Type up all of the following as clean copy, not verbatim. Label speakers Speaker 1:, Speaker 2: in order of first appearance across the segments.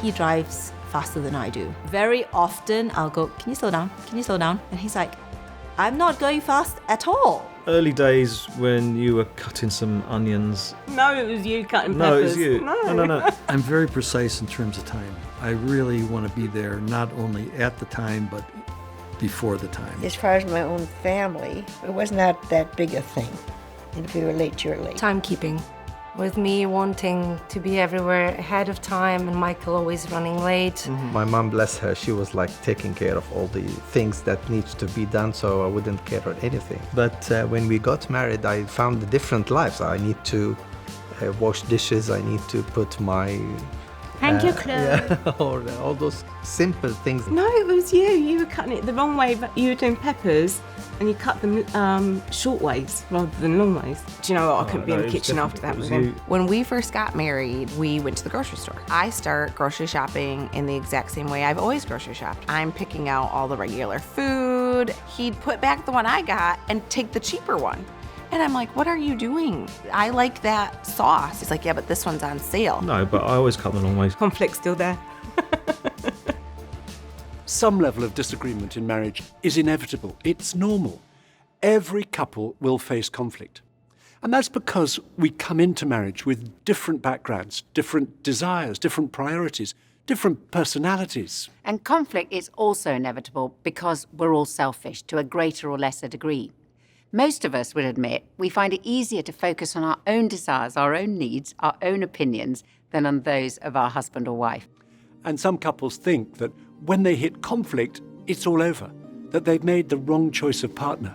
Speaker 1: he drives faster than I do. Very often I'll go, can you slow down? Can you slow down? And he's like, I'm not going fast at all.
Speaker 2: Early days when you were cutting some onions.
Speaker 3: No, it was you cutting peppers.
Speaker 2: No, it was you. No.
Speaker 4: I'm very precise in terms of time. I really want to be there not only at the time, but before the time.
Speaker 5: As far as my own family, it was not that big a thing. And if we were late, you're late.
Speaker 6: Timekeeping. With me wanting to be everywhere ahead of time and Michael always running late.
Speaker 7: My mom, bless her, she was like taking care of all the things that needs to be done, so I wouldn't care about anything. But when we got married, I found the different lives. I need to wash dishes, I need to put my...
Speaker 1: Hang your clothes.
Speaker 7: Yeah, or all those simple things.
Speaker 3: No, it was you. You were cutting it the wrong way, but you were doing peppers and you cut them short ways rather than long ways. Do you know what? I couldn't be in the kitchen after that with him.
Speaker 8: When we first got married, we went to the grocery store. I start grocery shopping in the exact same way I've always grocery shopped. I'm picking out all the regular food. He'd put back the one I got and take the cheaper one. And I'm like, what are you doing? I like that sauce. He's like, yeah, but this one's on sale.
Speaker 2: No, but I always cut the long ways.
Speaker 3: Conflict's still there.
Speaker 9: Some level of disagreement in marriage is inevitable. It's normal. Every couple will face conflict. And that's because we come into marriage with different backgrounds, different desires, different priorities, different personalities.
Speaker 10: And conflict is also inevitable because we're all selfish to a greater or lesser degree. Most of us would admit we find it easier to focus on our own desires, our own needs, our own opinions, than on those of our husband or wife.
Speaker 9: And some couples think that when they hit conflict, it's all over, that they've made the wrong choice of partner.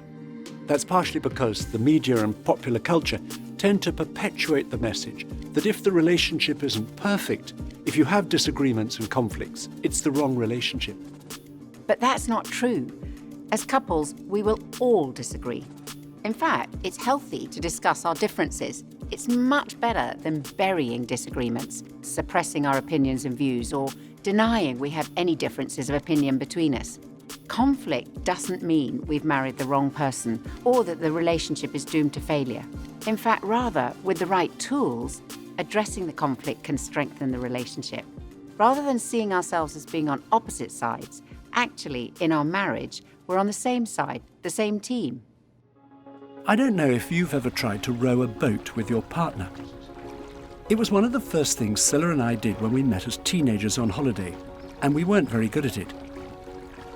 Speaker 9: That's partially because the media and popular culture tend to perpetuate the message that if the relationship isn't perfect, if you have disagreements and conflicts, it's the wrong relationship.
Speaker 10: But that's not true. As couples, we will all disagree. In fact, it's healthy to discuss our differences. It's much better than burying disagreements, suppressing our opinions and views, or denying we have any differences of opinion between us. Conflict doesn't mean we've married the wrong person or that the relationship is doomed to failure. In fact, rather, with the right tools, addressing the conflict can strengthen the relationship. Rather than seeing ourselves as being on opposite sides, actually, in our marriage, we're on the same side, the same team.
Speaker 9: I don't know if you've ever tried to row a boat with your partner. It was one of the first things Scilla and I did when we met as teenagers on holiday, and we weren't very good at it.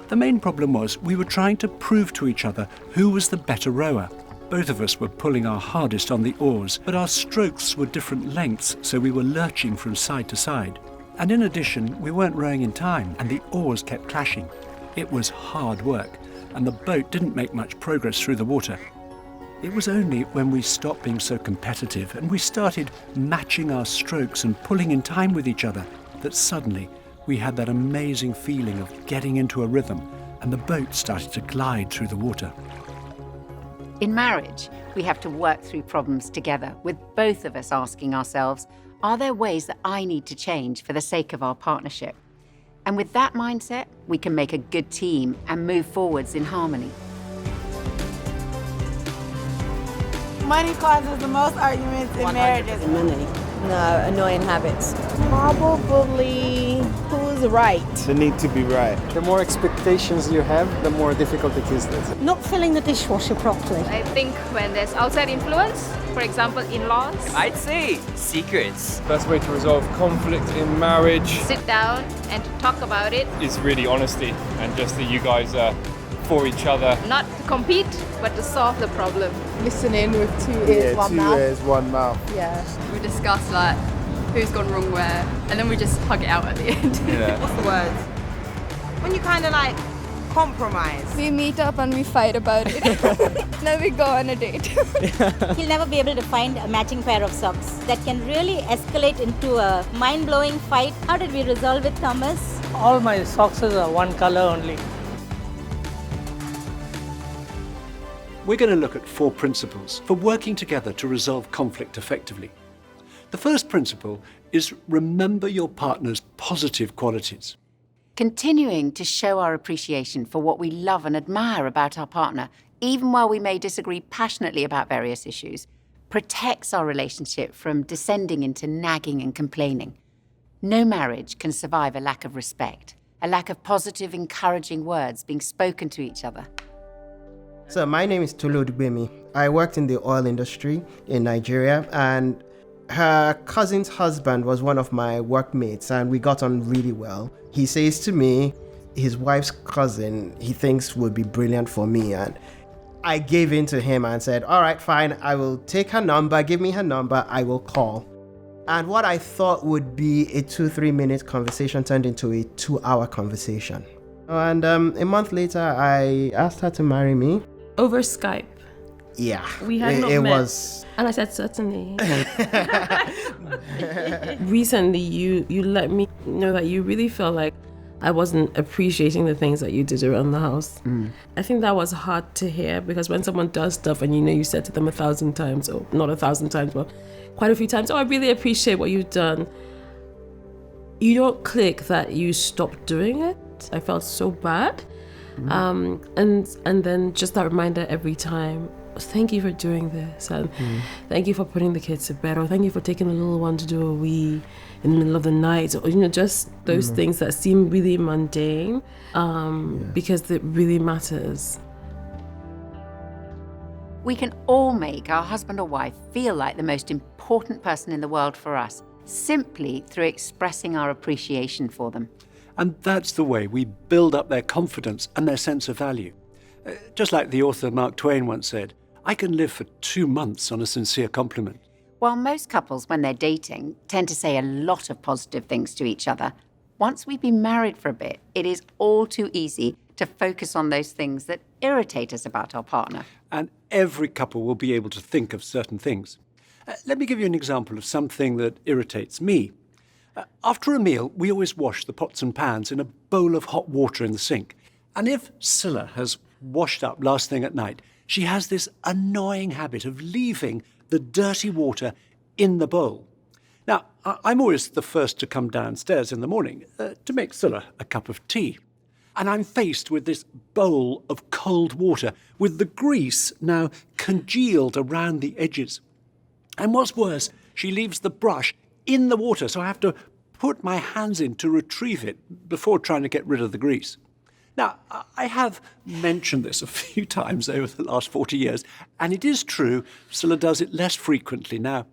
Speaker 9: The main problem was we were trying to prove to each other who was the better rower. Both of us were pulling our hardest on the oars, but our strokes were different lengths, so we were lurching from side to side. And in addition, we weren't rowing in time, and the oars kept clashing. It was hard work, and the boat didn't make much progress through the water. It was only when we stopped being so competitive and we started matching our strokes and pulling in time with each other that suddenly we had that amazing feeling of getting into a rhythm, and the boat started to glide through the water.
Speaker 10: In marriage, we have to work through problems together, with both of us asking ourselves, are there ways that I need to change for the sake of our partnership? And with that mindset, we can make a good team and move forwards in harmony.
Speaker 11: Money causes the most arguments in marriages.
Speaker 5: Money.
Speaker 11: No, annoying habits. Probably who's right.
Speaker 12: The need to be right. The more expectations you have, the more difficult it is.
Speaker 11: Not filling the dishwasher properly.
Speaker 13: I think when there's outside influence, for example, in-laws.
Speaker 14: I'd say secrets.
Speaker 15: Best way to resolve conflict in marriage.
Speaker 13: Sit down and talk about it.
Speaker 15: Is really honesty and just that you guys are for each other.
Speaker 13: Not to compete, but to solve the problem.
Speaker 11: Listening with two ears, one mouth.
Speaker 12: 2 ears, one mouth.
Speaker 11: Yeah.
Speaker 13: We discuss like who's gone wrong where, and then we just hug it out at the end.
Speaker 14: Yeah.
Speaker 11: What's the word? When you kind of like compromise.
Speaker 13: We meet up and we fight about it. Then we go on a date.
Speaker 1: He'll never be able to find a matching pair of socks. That can really escalate into a mind-blowing fight. How did we resolve it, Thomas?
Speaker 16: All my socks are one color only.
Speaker 9: We're going to look at 4 principles for working together to resolve conflict effectively. The first principle is remember your partner's positive qualities.
Speaker 10: Continuing to show our appreciation for what we love and admire about our partner, even while we may disagree passionately about various issues, protects our relationship from descending into nagging and complaining. No marriage can survive a lack of respect, a lack of positive, encouraging words being spoken to each other.
Speaker 17: So my name is Tolu Dugbemi. I worked in the oil industry in Nigeria, and her cousin's husband was one of my workmates, and we got on really well. He says to me, his wife's cousin, he thinks would be brilliant for me, and I gave in to him and said, all right, fine, I will take her number, give me her number, I will call. And what I thought would be a 2-3 minute conversation turned into a 2-hour conversation. And a month later, I asked her to marry me.
Speaker 18: Over Skype.
Speaker 17: Yeah.
Speaker 18: We had not
Speaker 17: it
Speaker 18: met.
Speaker 17: Was...
Speaker 18: And I said, certainly. Recently, you let me know that you really felt like I wasn't appreciating the things that you did around the house. I think that was hard to hear, because when someone does stuff and you said to them 1,000 times, or not 1,000 times, but quite a few times, oh, I really appreciate what you've done. You don't click that you stopped doing it. I felt so bad. And then just that reminder every time, thank you for doing this, and thank you for putting the kids to bed, or thank you for taking the little one to do a wee in the middle of the night, or just those things that seem really mundane, because it really matters.
Speaker 10: We can all make our husband or wife feel like the most important person in the world for us, simply through expressing our appreciation for them.
Speaker 9: And that's the way we build up their confidence and their sense of value. Just like the author Mark Twain once said, I can live for 2 months on a sincere compliment.
Speaker 10: While most couples, when they're dating, tend to say a lot of positive things to each other, once we've been married for a bit, it is all too easy to focus on those things that irritate us about our partner.
Speaker 9: And every couple will be able to think of certain things. Let me give you an example of something that irritates me. After a meal, we always wash the pots and pans in a bowl of hot water in the sink. And if Scylla has washed up last thing at night, she has this annoying habit of leaving the dirty water in the bowl. Now, I'm always the first to come downstairs in the morning to make Scylla a cup of tea. And I'm faced with this bowl of cold water with the grease now congealed around the edges. And what's worse, she leaves the brush in the water, so I have to put my hands in to retrieve it before trying to get rid of the grease. Now, I have mentioned this a few times over the last 40 years, and it is true, Scylla does it less frequently now.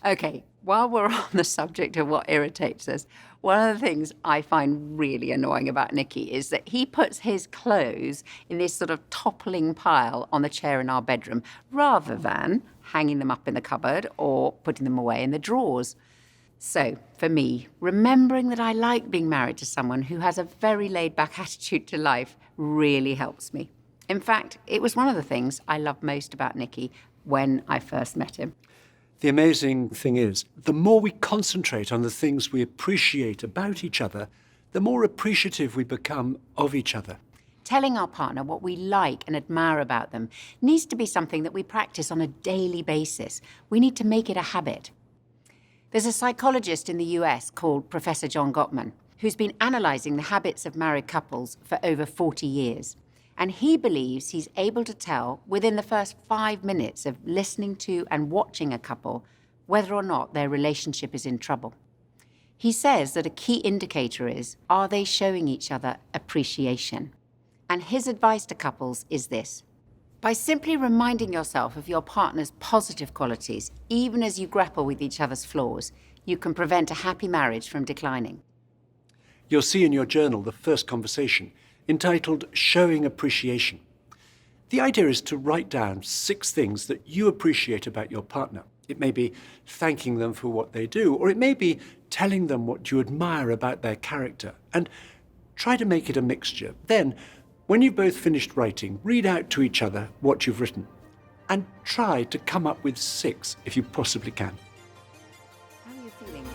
Speaker 10: Okay, while we're on the subject of what irritates us, one of the things I find really annoying about Nicky is that he puts his clothes in this sort of toppling pile on the chair in our bedroom, rather than hanging them up in the cupboard or putting them away in the drawers. So, for me, remembering that I like being married to someone who has a very laid-back attitude to life really helps me. In fact, it was one of the things I loved most about Nicky when I first met him.
Speaker 9: The amazing thing is, the more we concentrate on the things we appreciate about each other, the more appreciative we become of each other.
Speaker 10: Telling our partner what we like and admire about them needs to be something that we practice on a daily basis. We need to make it a habit. There's a psychologist in the US called Professor John Gottman, who's been analysing the habits of married couples for over 40 years. And he believes he's able to tell within the first 5 minutes of listening to and watching a couple whether or not their relationship is in trouble. He says that a key indicator is, are they showing each other appreciation? And his advice to couples is this: by simply reminding yourself of your partner's positive qualities, even as you grapple with each other's flaws, you can prevent a happy marriage from declining.
Speaker 9: You'll see in your journal the first conversation, entitled Showing Appreciation. The idea is to write down 6 things that you appreciate about your partner. It may be thanking them for what they do, or it may be telling them what you admire about their character, and try to make it a mixture. Then, when you've both finished writing, read out to each other what you've written, and try to come up with 6 if you possibly can.
Speaker 10: How are you feeling?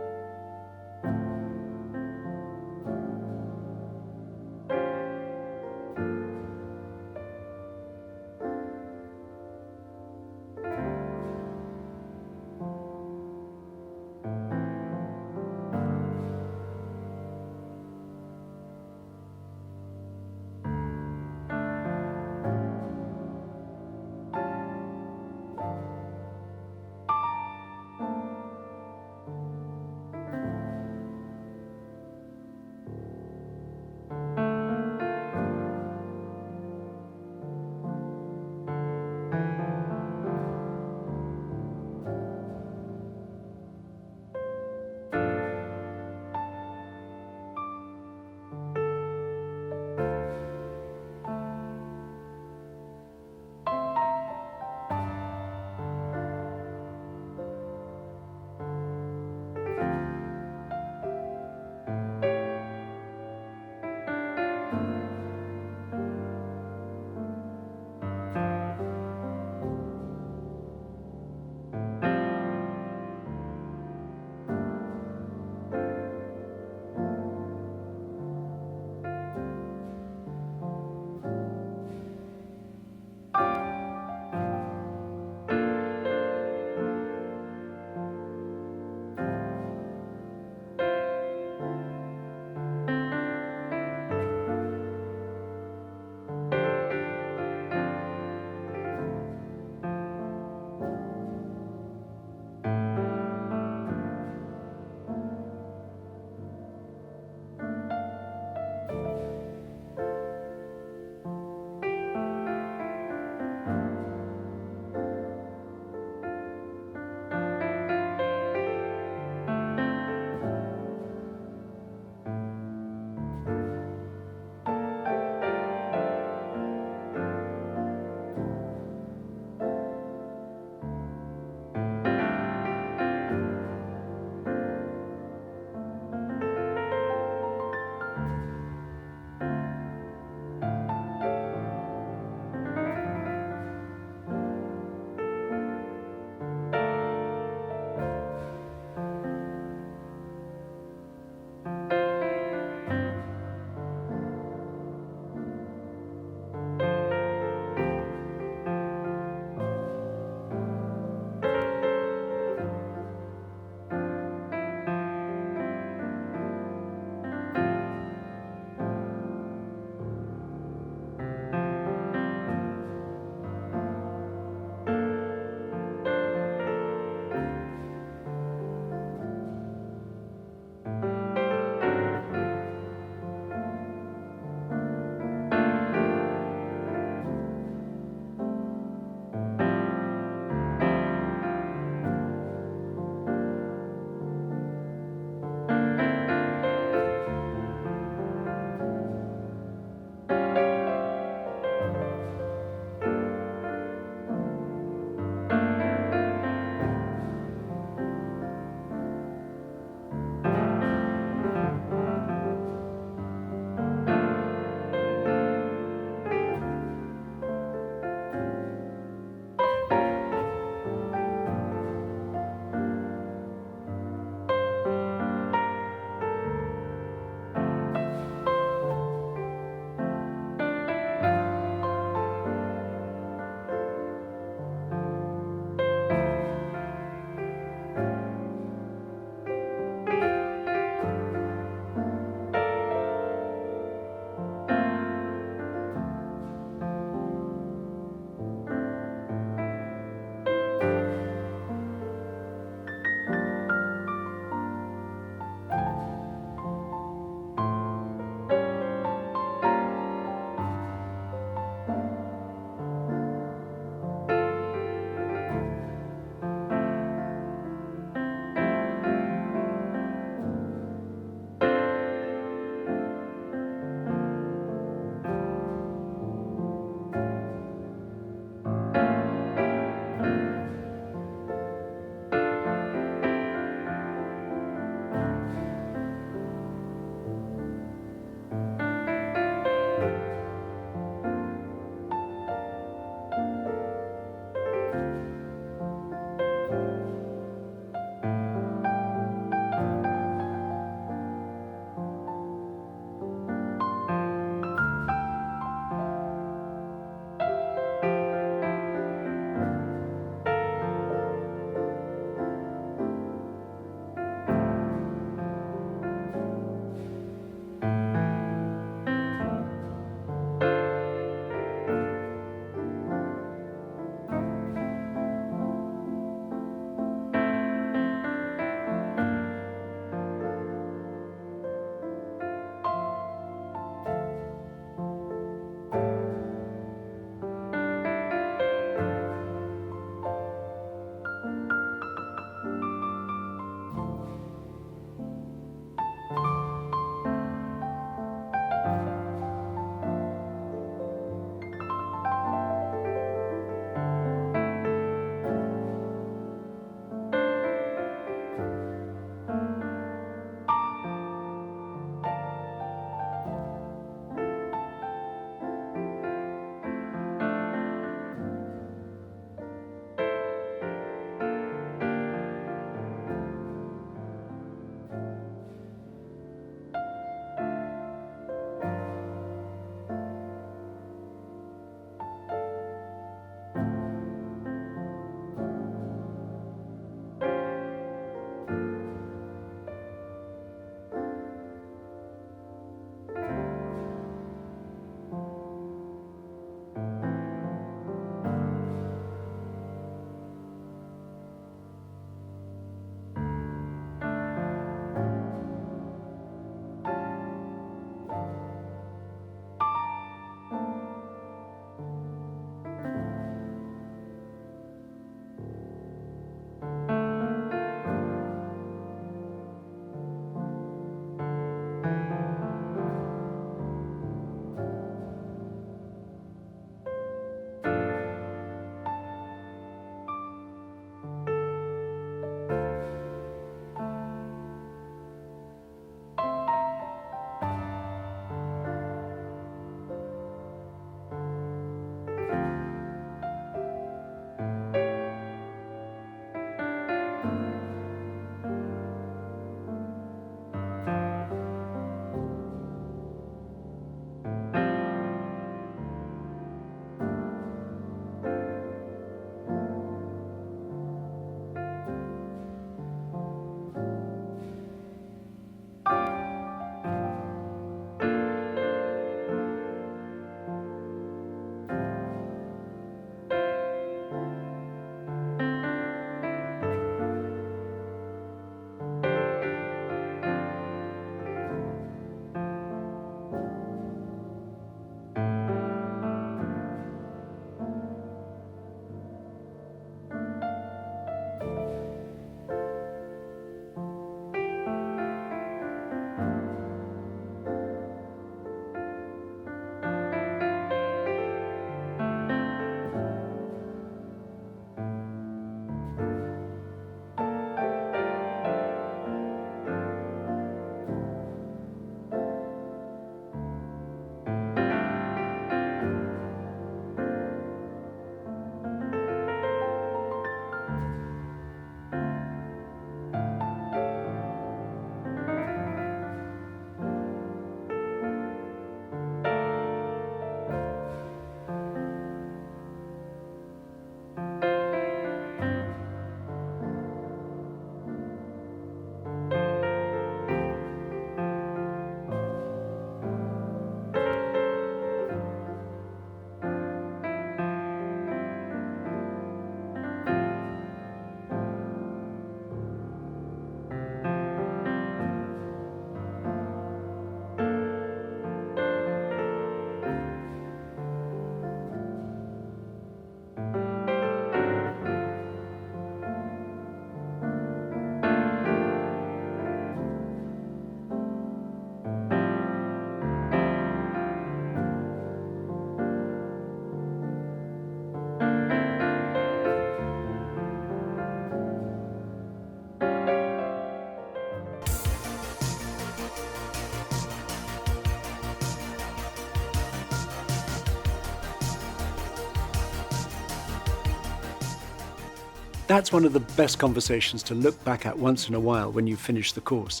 Speaker 9: That's one of the best conversations to look back at once in a while when you finish the course.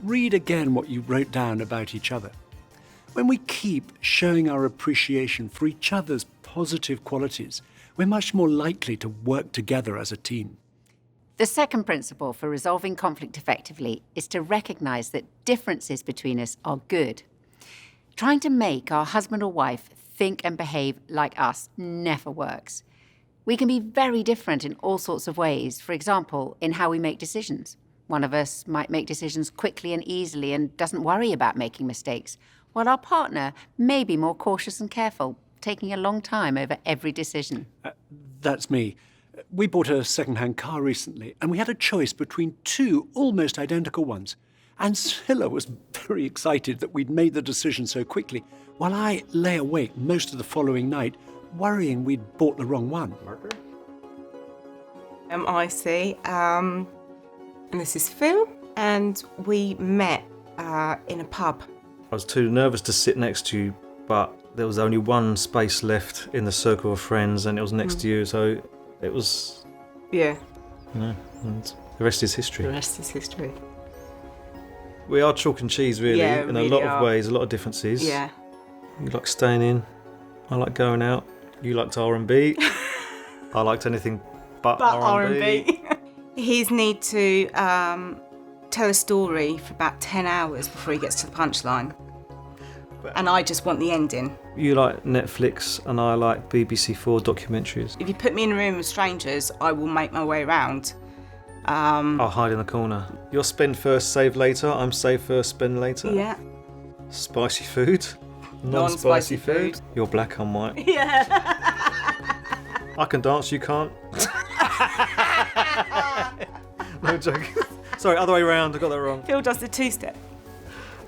Speaker 9: Read again what you wrote down about each other. When we keep showing our appreciation for each other's positive qualities, we're much more likely to work together as a team.
Speaker 10: The second principle for resolving conflict effectively is to recognise that differences between us are good. Trying to make our husband or wife think and behave like us never works. We can be very different in all sorts of ways, for example, in how we make decisions. One of us might make decisions quickly and easily and doesn't worry about making mistakes, while our partner may be more cautious and careful, taking a long time over every decision.
Speaker 9: That's me. We bought a second-hand car recently, and we had a choice between two almost identical ones. And Scilla was very excited that we'd made the decision so quickly, while I lay awake most of the following night, worrying we'd bought the wrong one. Marker?
Speaker 3: IC, and this is Phil, and we met in a pub.
Speaker 2: I was too nervous to sit next to you, but there was only one space left in the circle of friends, and it was next to you, so it was...
Speaker 3: Yeah.
Speaker 2: You know, and the rest is history.
Speaker 3: The rest is history.
Speaker 2: We are chalk and cheese, really,
Speaker 3: Yeah,
Speaker 2: in
Speaker 3: really
Speaker 2: a lot
Speaker 3: are.
Speaker 2: of ways, a lot of differences.
Speaker 3: Yeah.
Speaker 2: You like staying in, I like going out, you liked R&B, I liked anything but R&B.
Speaker 3: His need to tell a story for about 10 hours before he gets to the punchline. And I just want the ending.
Speaker 2: You like Netflix and I like BBC4 documentaries.
Speaker 3: If you put me in a room with strangers, I will make my way around.
Speaker 2: I'll hide in the corner. You're spend first, save later. I'm save first, spend later.
Speaker 3: Yeah.
Speaker 2: Spicy food. Non-spicy food. You're black, I'm white.
Speaker 3: Yeah.
Speaker 2: I can dance, you can't. No joke. Sorry, other way around, I got that wrong.
Speaker 3: Phil does the two-step.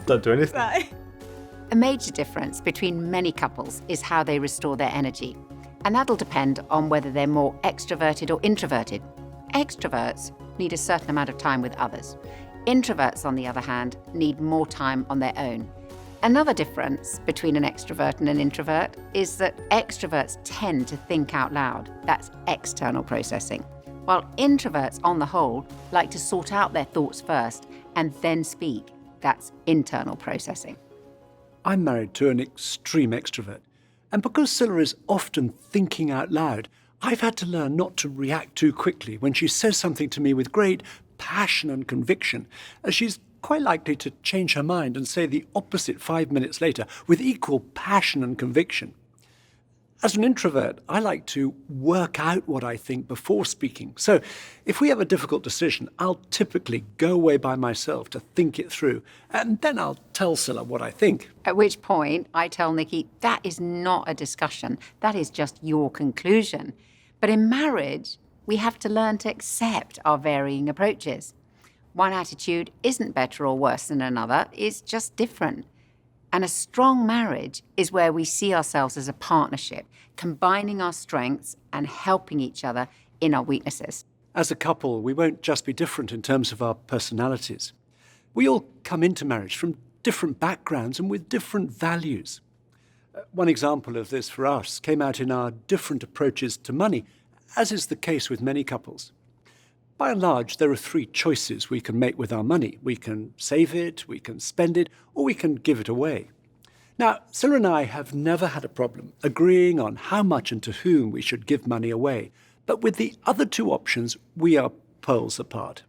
Speaker 2: Don't do anything.
Speaker 3: Right.
Speaker 10: A major difference between many couples is how they restore their energy. And that'll depend on whether they're more extroverted or introverted. Extroverts need a certain amount of time with others. Introverts, on the other hand, need more time on their own. Another difference between an extrovert and an introvert is that extroverts tend to think out loud. That's external processing. While introverts, on the whole, like to sort out their thoughts first and then speak. That's internal processing.
Speaker 9: I'm married to an extreme extrovert, and because Scilla is often thinking out loud, I've had to learn not to react too quickly when she says something to me with great passion and conviction, as she's quite likely to change her mind and say the opposite 5 minutes later with equal passion and conviction. As an introvert, I like to work out what I think before speaking. So if we have a difficult decision, I'll typically go away by myself to think it through, and then I'll tell Scilla what I think.
Speaker 10: At which point, I tell Nikki, that is not a discussion. That is just your conclusion. But in marriage, we have to learn to accept our varying approaches. One attitude isn't better or worse than another, it's just different. And a strong marriage is where we see ourselves as a partnership, combining our strengths and helping each other in our weaknesses.
Speaker 9: As a couple, we won't just be different in terms of our personalities. We all come into marriage from different backgrounds and with different values. One example of this for us came out in our different approaches to money, as is the case with many couples. By and large, there are three choices we can make with our money. We can save it, we can spend it, or we can give it away. Now, Scilla and I have never had a problem agreeing on how much and to whom we should give money away. But with the other two options, we are poles apart.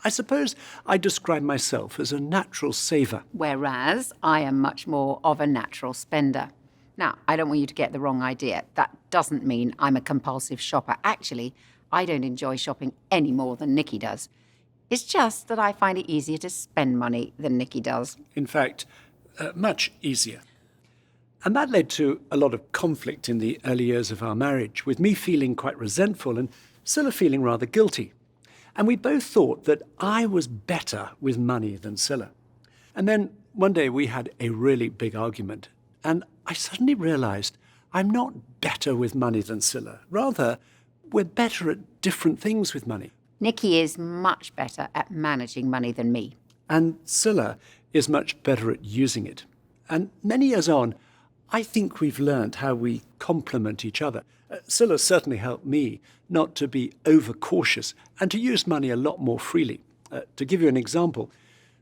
Speaker 9: I suppose I describe myself as a natural saver.
Speaker 10: Whereas I am much more of a natural spender. Now, I don't want you to get the wrong idea. That doesn't mean I'm a compulsive shopper. Actually, I don't enjoy shopping any more than Nikki does. It's just that I find it easier to spend money than Nikki does.
Speaker 9: In fact, much easier. And that led to a lot of conflict in the early years of our marriage, with me feeling quite resentful and Scilla feeling rather guilty. And we both thought that I was better with money than Scilla. And then one day we had a really big argument, and I suddenly realised I'm not better with money than Scilla. Rather, we're better at different things with money.
Speaker 10: Nikki is much better at managing money than me.
Speaker 9: And Scilla is much better at using it. And many years on, I think we've learned how we complement each other. Scylla certainly helped me not to be overcautious and to use money a lot more freely. To give you an example,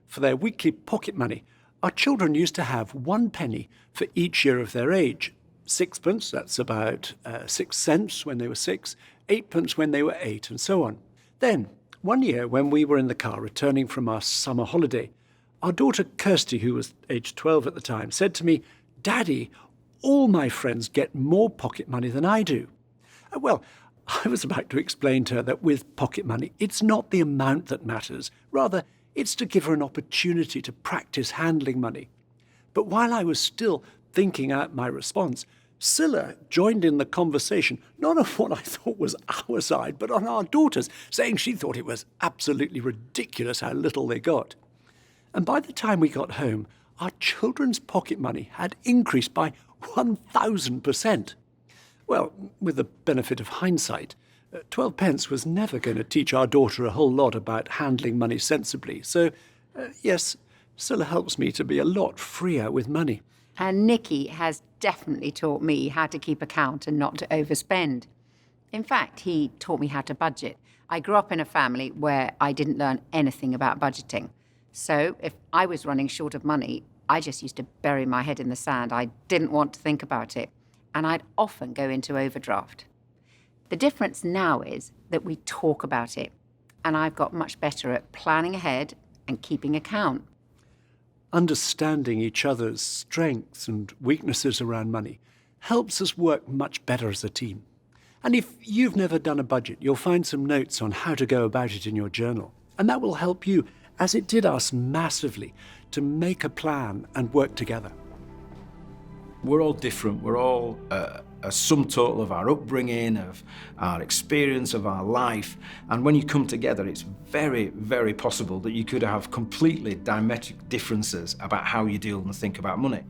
Speaker 9: for their weekly pocket money, our children used to have 1 penny for each year of their age. 6pence, that's about 6 cents when they were 6, 8pence when they were 8, and so on. Then, one year when we were in the car returning from our summer holiday, our daughter Kirsty, who was aged 12 at the time, said to me, "Daddy, all my friends get more pocket money than I do." Well, I was about to explain to her that with pocket money, it's not the amount that matters. Rather, it's to give her an opportunity to practice handling money. But while I was still thinking out my response, Scylla joined in the conversation, not on what I thought was our side, but on our daughter's, saying she thought it was absolutely ridiculous how little they got. And by the time we got home, our children's pocket money had increased by 1,000%. Well, with the benefit of hindsight, 12 pence was never going to teach our daughter a whole lot about handling money sensibly. So, yes, Scylla helps me to be a lot freer with money.
Speaker 10: And Nikki has definitely taught me how to keep account and not to overspend. In fact, he taught me how to budget. I grew up in a family where I didn't learn anything about budgeting. So if I was running short of money, I just used to bury my head in the sand. I didn't want to think about it. And I'd often go into overdraft. The difference now is that we talk about it. And I've got much better at planning ahead and keeping account.
Speaker 9: Understanding each other's strengths and weaknesses around money helps us work much better as a team. And if you've never done a budget, you'll find some notes on how to go about it in your journal. And that will help you, as it did us massively, to make a plan and work together.
Speaker 19: We're all different. We're all a sum total of our upbringing, of our experience, of our life. And when you come together, it's very, very possible that you could have completely diametric differences about how you deal and think about money.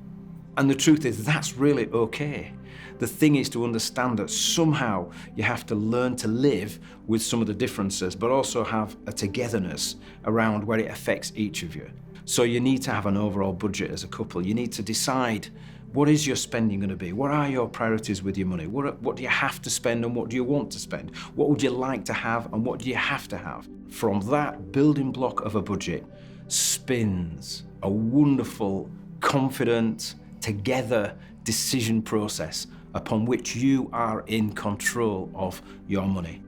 Speaker 19: And the truth is, that's really okay. The thing is to understand that somehow you have to learn to live with some of the differences, but also have a togetherness around where it affects each of you. So you need to have an overall budget as a couple. You need to decide, what is your spending going to be? What are your priorities with your money? What do you have to spend and what do you want to spend? What would you like to have and what do you have to have? From that building block of a budget spins a wonderful, confident, together decision process upon which you are in control of your money.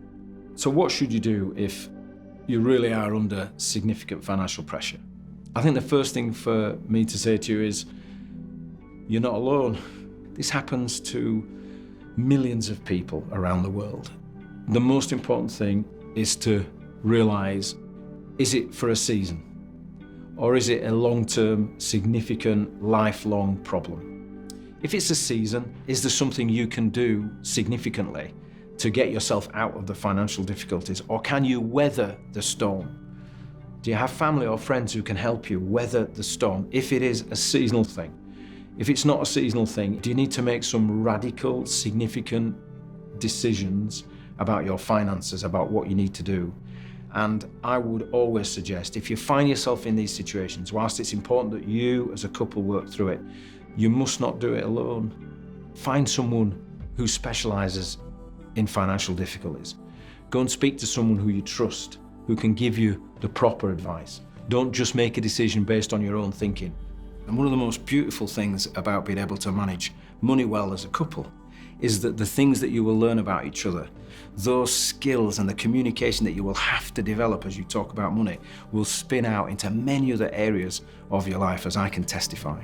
Speaker 19: So what should you do if you really are under significant financial pressure? I think the first thing for me to say to you is, you're not alone. This happens to millions of people around the world. The most important thing is to realize, is it for a season? Or is it a long-term, significant, lifelong problem? If it's a season, is there something you can do significantly to get yourself out of the financial difficulties? Or can you weather the storm? Do you have family or friends who can help you weather the storm if it is a seasonal thing? If it's not a seasonal thing, do you need to make some radical, significant decisions about your finances, about what you need to do? And I would always suggest, if you find yourself in these situations, whilst it's important that you as a couple work through it, you must not do it alone. Find someone who specialises in financial difficulties. Go and speak to someone who you trust, who can give you the proper advice. Don't just make a decision based on your own thinking. And one of the most beautiful things about being able to manage money well as a couple is that the things that you will learn about each other, those skills and the communication that you will have to develop as you talk about money, will spin out into many other areas of your life, as I can testify.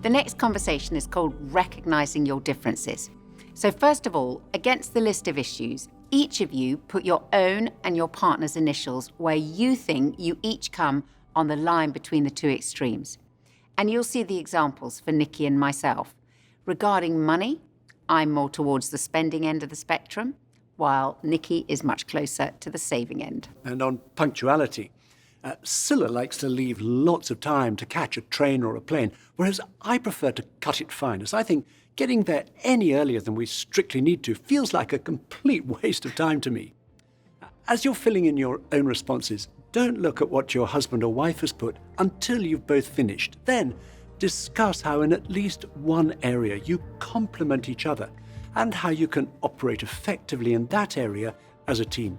Speaker 10: The next conversation is called Recognizing Your Differences. So first of all, against the list of issues, each of you put your own and your partner's initials where you think you each come on the line between the two extremes. And you'll see the examples for Nikki and myself. Regarding money, I'm more towards the spending end of the spectrum, while Nikki is much closer to the saving end.
Speaker 9: And on punctuality, Scylla likes to leave lots of time to catch a train or a plane, whereas I prefer to cut it fine, as I think getting there any earlier than we strictly need to feels like a complete waste of time to me. As you're filling in your own responses, don't look at what your husband or wife has put until you've both finished. Then Discuss how in at least one area you complement each other and how you can operate effectively in that area as a team.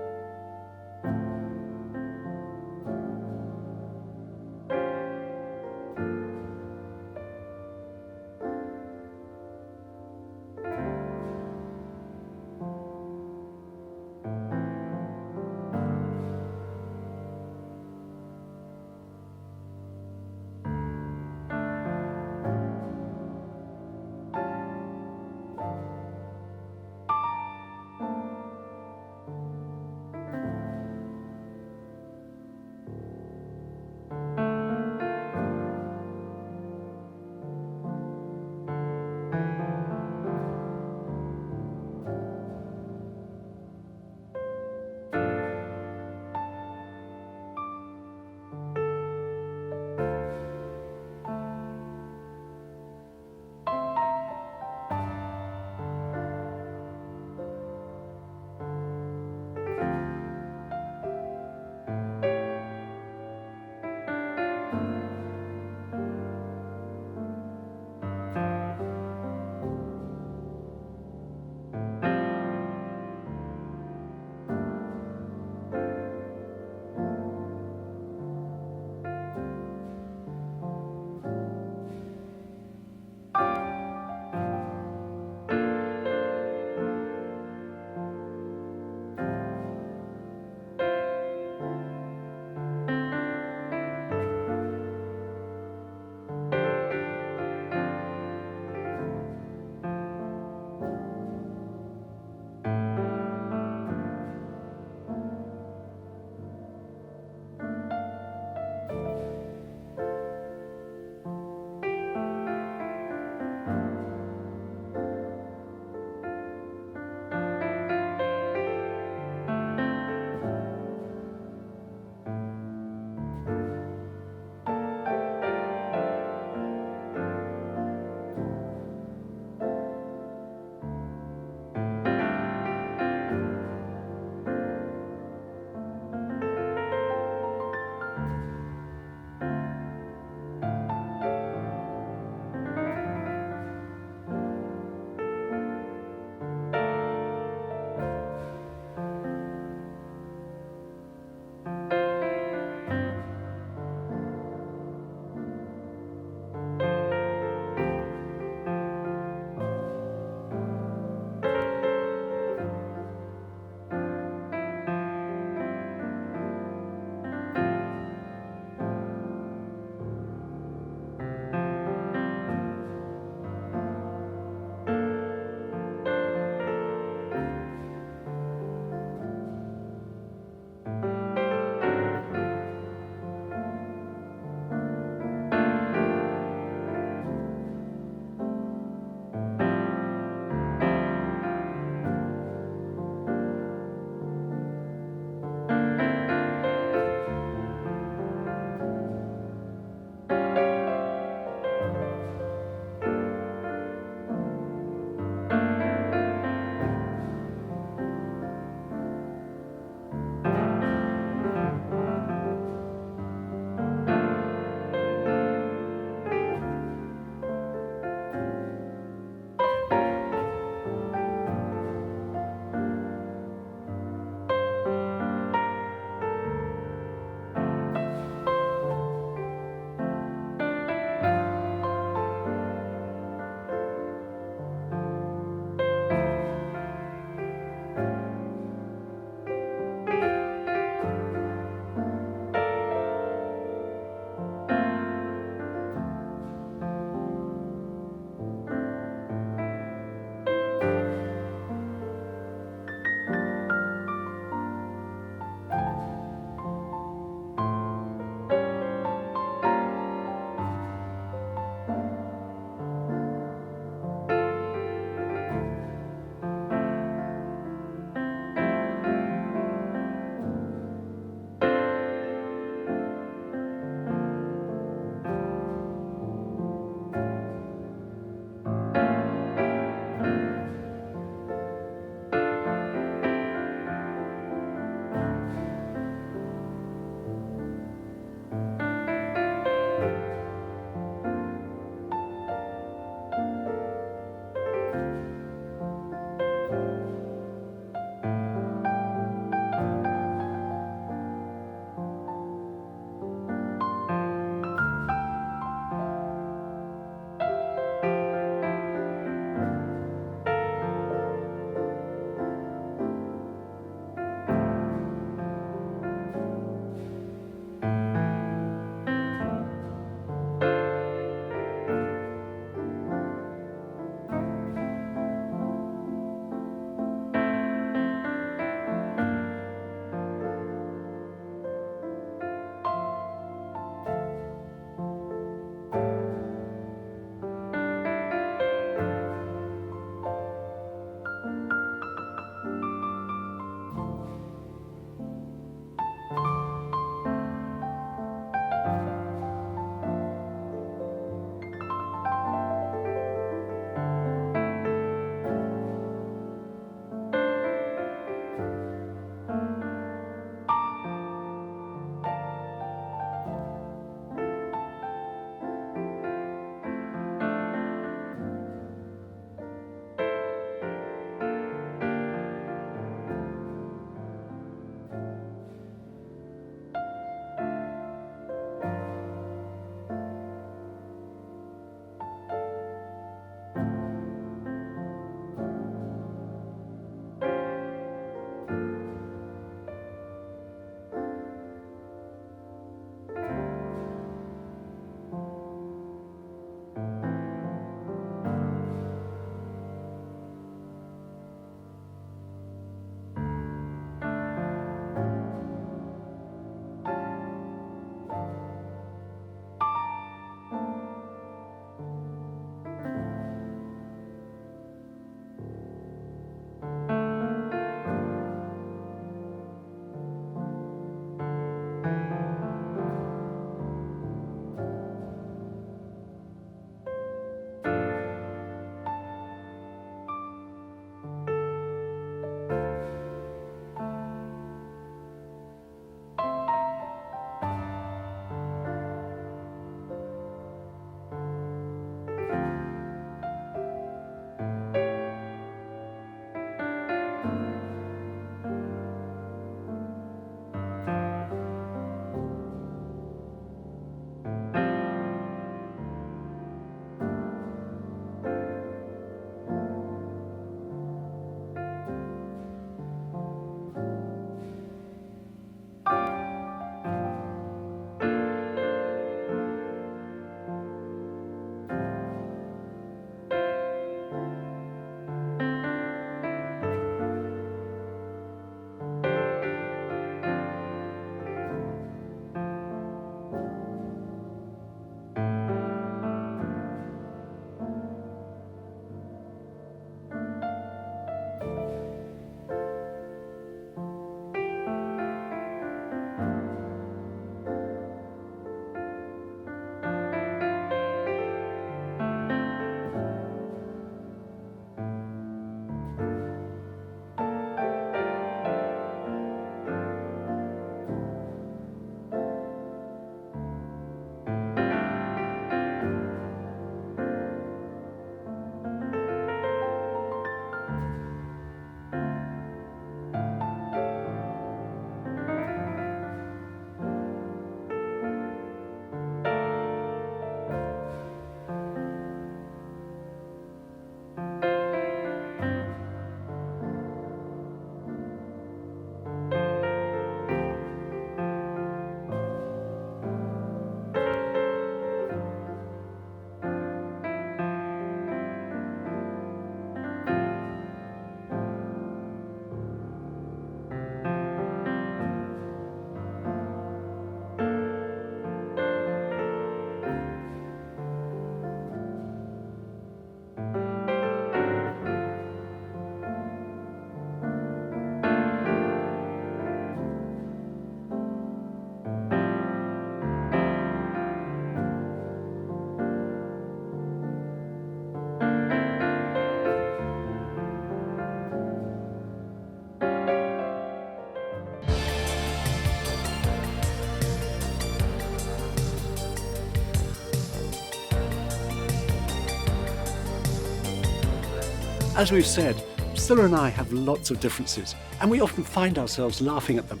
Speaker 9: As we've said, Scylla and I have lots of differences, and we often find ourselves laughing at them.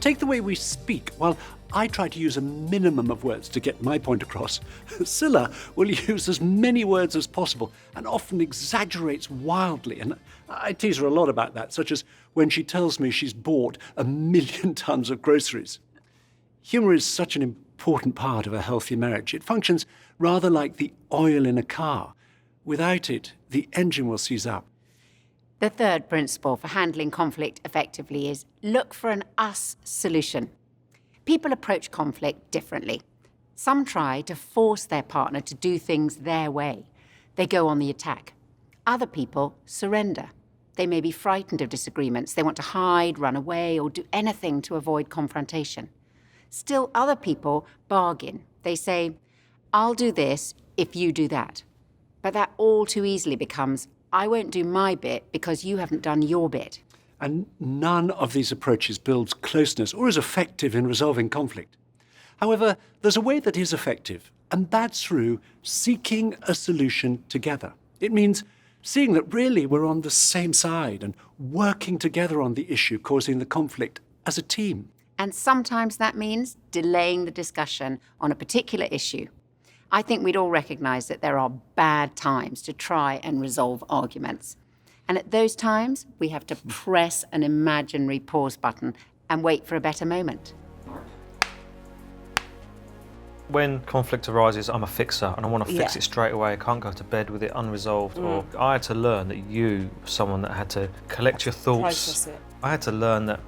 Speaker 9: Take the way we speak. While I try to use a minimum of words to get my point across, Scylla will use as many words as possible and often exaggerates wildly. And I tease her a lot about that, such as when she tells me she's bought 1 million tons of groceries. Humour is such an important part of a healthy marriage. It functions rather like the oil in a car. Without it, the engine will seize up.
Speaker 10: The third principle for handling conflict effectively is look for an us solution. People approach conflict differently. Some try to force their partner to do things their way. They go on the attack. Other people surrender. They may be frightened of disagreements. They want to hide, run away, or do anything to avoid confrontation. Still, other people bargain. They say, I'll do this if you do that. But that all too easily becomes, I won't do my bit because you haven't done your bit.
Speaker 9: And none of these approaches builds closeness or is effective in resolving conflict. However, there's a way that is effective, and that's through seeking a solution together. It means seeing that really we're on the same side and working together on the issue causing the conflict as a team.
Speaker 10: And sometimes that means delaying the discussion on a particular issue. I think we'd all recognise that there are bad times to try and resolve arguments. And at those times, we have to press an imaginary pause button and wait for a better moment.
Speaker 2: When conflict arises, I'm a fixer and I want to fix it straight away. I can't go to bed with it unresolved. Or I had to learn that you were someone that had to collect your thoughts.
Speaker 20: Process it.
Speaker 2: I had to learn that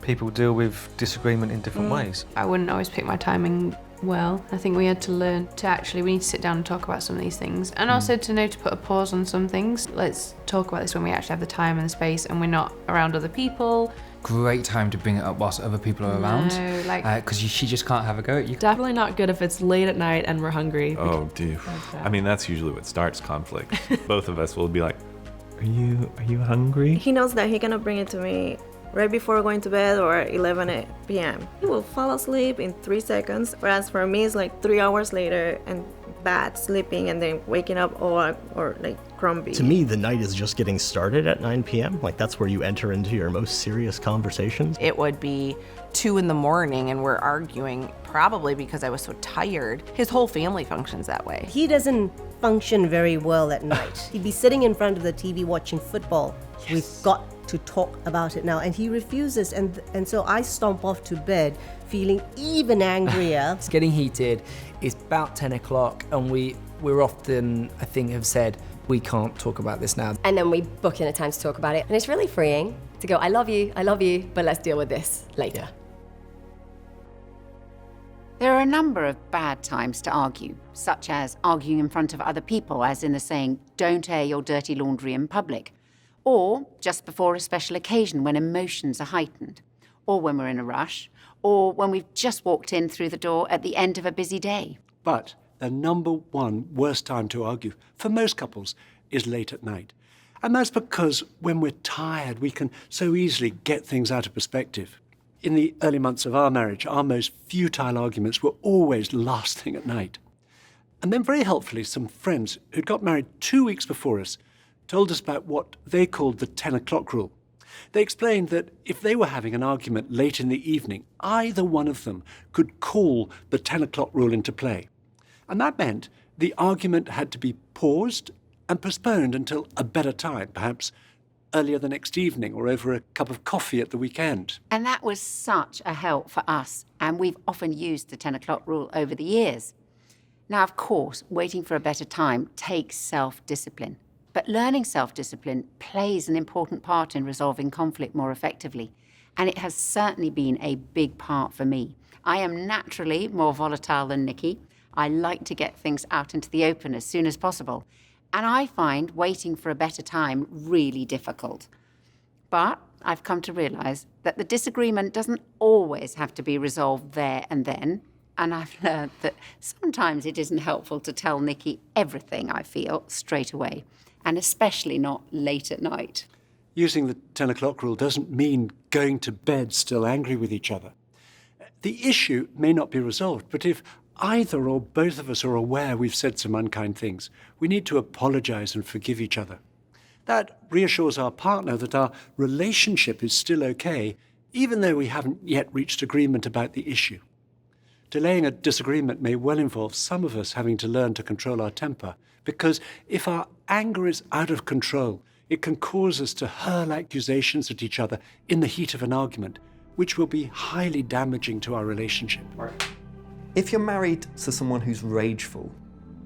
Speaker 2: people deal with disagreement in different ways.
Speaker 13: I wouldn't always pick my timing well. I think we had to learn to actually, we need to sit down and talk about some of these things. And also to know to put a pause on some things. Let's talk about this when we actually have the time and the space and we're not around other people.
Speaker 20: Great time to bring it up whilst other people are around.
Speaker 13: No, like...
Speaker 20: Because she just can't have a go at you.
Speaker 21: Definitely not good if it's late at night and we're hungry.
Speaker 22: Oh, dude. I mean, that's usually what starts conflict. Both of us will be like, are you hungry?
Speaker 23: He knows that he cannot bring it to me right before going to bed or 11 p.m. He will fall asleep in 3 seconds, whereas for me it's like 3 hours later and bad sleeping and then waking up or like grumpy.
Speaker 24: To me, the night is just getting started at 9 p.m. Like that's where you enter into your most serious conversations.
Speaker 8: It would be 2 in the morning and we're arguing, probably because I was so tired. His whole family functions that way.
Speaker 25: He doesn't function very well at night. He'd be sitting in front of the TV watching football. Yes. We've got to talk about it now, and he refuses, and so I stomp off to bed feeling even angrier.
Speaker 26: It's getting heated. It's about 10 o'clock and we're often, I think, have said we can't talk about this now.
Speaker 27: And then we book in a time to talk about it, and it's really freeing to go, I love you, but let's deal with this later.
Speaker 10: There are a number of bad times to argue, such as arguing in front of other people, as in the saying, don't air your dirty laundry in public, or just before a special occasion when emotions are heightened, or when we're in a rush, or when we've just walked in through the door at the end of a busy day.
Speaker 9: But the number one worst time to argue for most couples is late at night. And that's because when we're tired, we can so easily get things out of perspective. In the early months of our marriage, our most futile arguments were always last thing at night. And then very helpfully, some friends who'd got married 2 weeks before us told us about what they called the 10 o'clock rule. They explained that if they were having an argument late in the evening, either one of them could call the 10 o'clock rule into play. And that meant the argument had to be paused and postponed until a better time, perhaps earlier the next evening or over a cup of coffee at the weekend.
Speaker 10: And that was such a help for us, and we've often used the 10 o'clock rule over the years. Now, of course, waiting for a better time takes self-discipline. But learning self-discipline plays an important part in resolving conflict more effectively, and it has certainly been a big part for me. I am naturally more volatile than Nikki. I like to get things out into the open as soon as possible, and I find waiting for a better time really difficult. But I've come to realise that the disagreement doesn't always have to be resolved there and then, and I've learned that sometimes it isn't helpful to tell Nikki everything I feel straight away, and especially not late at night.
Speaker 9: Using the 10 o'clock rule doesn't mean going to bed still angry with each other. The issue may not be resolved, but if either or both of us are aware we've said some unkind things, we need to apologise and forgive each other. That reassures our partner that our relationship is still okay, even though we haven't yet reached agreement about the issue. Delaying a disagreement may well involve some of us having to learn to control our temper, because if our anger is out of control, it can cause us to hurl accusations at each other in the heat of an argument, which will be highly damaging to our relationship.
Speaker 4: If you're married to someone who's rageful,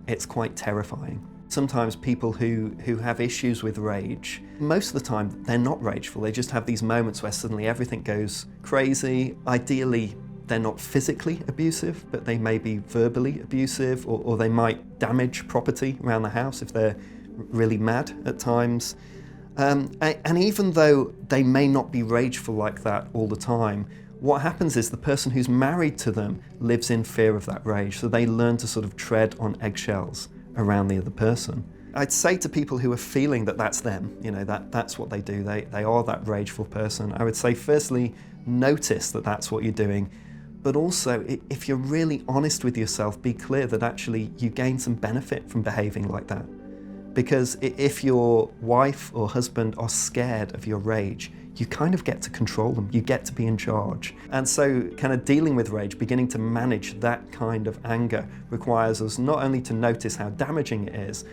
Speaker 4: it's quite terrifying. Sometimes people who have issues with rage, most of the time they're not rageful, they just have these moments where suddenly everything goes crazy. Ideally, they're not physically abusive, but they may be verbally abusive, or they might damage property around the house if they're really mad at times. And even though they may not be rageful like that all the time, what happens is the person who's married to them lives in fear of that rage, so they learn to sort of tread on eggshells around the other person. I'd say to people who are feeling that that's them, that's what they do, they are that rageful person, I would say firstly, notice that that's what you're doing, but also if you're really honest with yourself, be clear that actually you gain some benefit from behaving like that. Because if your wife or husband are scared of your rage, you kind of get to control them, you get to be in charge. And so kind of dealing with rage, beginning to manage that kind of anger requires us not only to notice how damaging it is,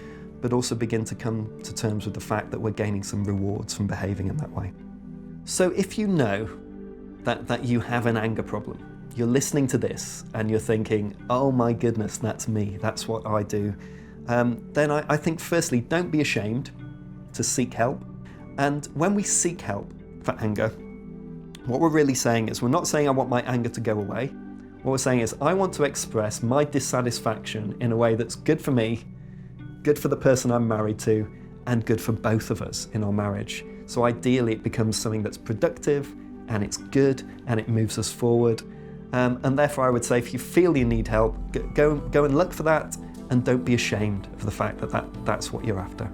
Speaker 4: but also begin to come to terms with the fact that we're gaining some rewards from behaving in that way. So if you know that you have an anger problem, you're listening to this and you're thinking, oh my goodness, that's me, that's what I do, then I think firstly, don't be ashamed to seek help. And when we seek help for anger, what we're really saying is, we're not saying I want my anger to go away. What we're saying is, I want to express my dissatisfaction in a way that's good for me, good for the person I'm married to, and good for both of us in our marriage. So ideally it becomes something that's productive, and it's good, and it moves us forward. And therefore I would say, if you feel you need help, go and look for that, and don't be ashamed of the fact that's what you're after.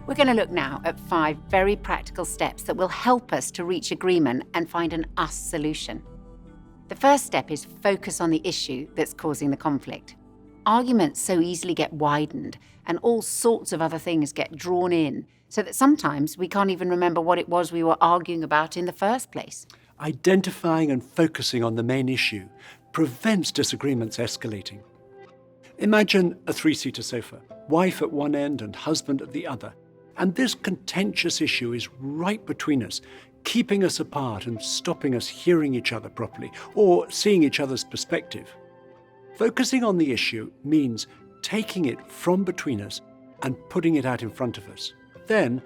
Speaker 10: We're going to look now at 5 very practical steps that will help us to reach agreement and find an us solution. The first step is focus on the issue that's causing the conflict. Arguments so easily get widened and all sorts of other things get drawn in, so that sometimes we can't even remember what it was we were arguing about in the first place.
Speaker 9: Identifying and focusing on the main issue prevents disagreements escalating. Imagine a 3-seater sofa, wife at one end and husband at the other. And this contentious issue is right between us, keeping us apart and stopping us hearing each other properly or seeing each other's perspective. Focusing on the issue means taking it from between us and putting it out in front of us. Then,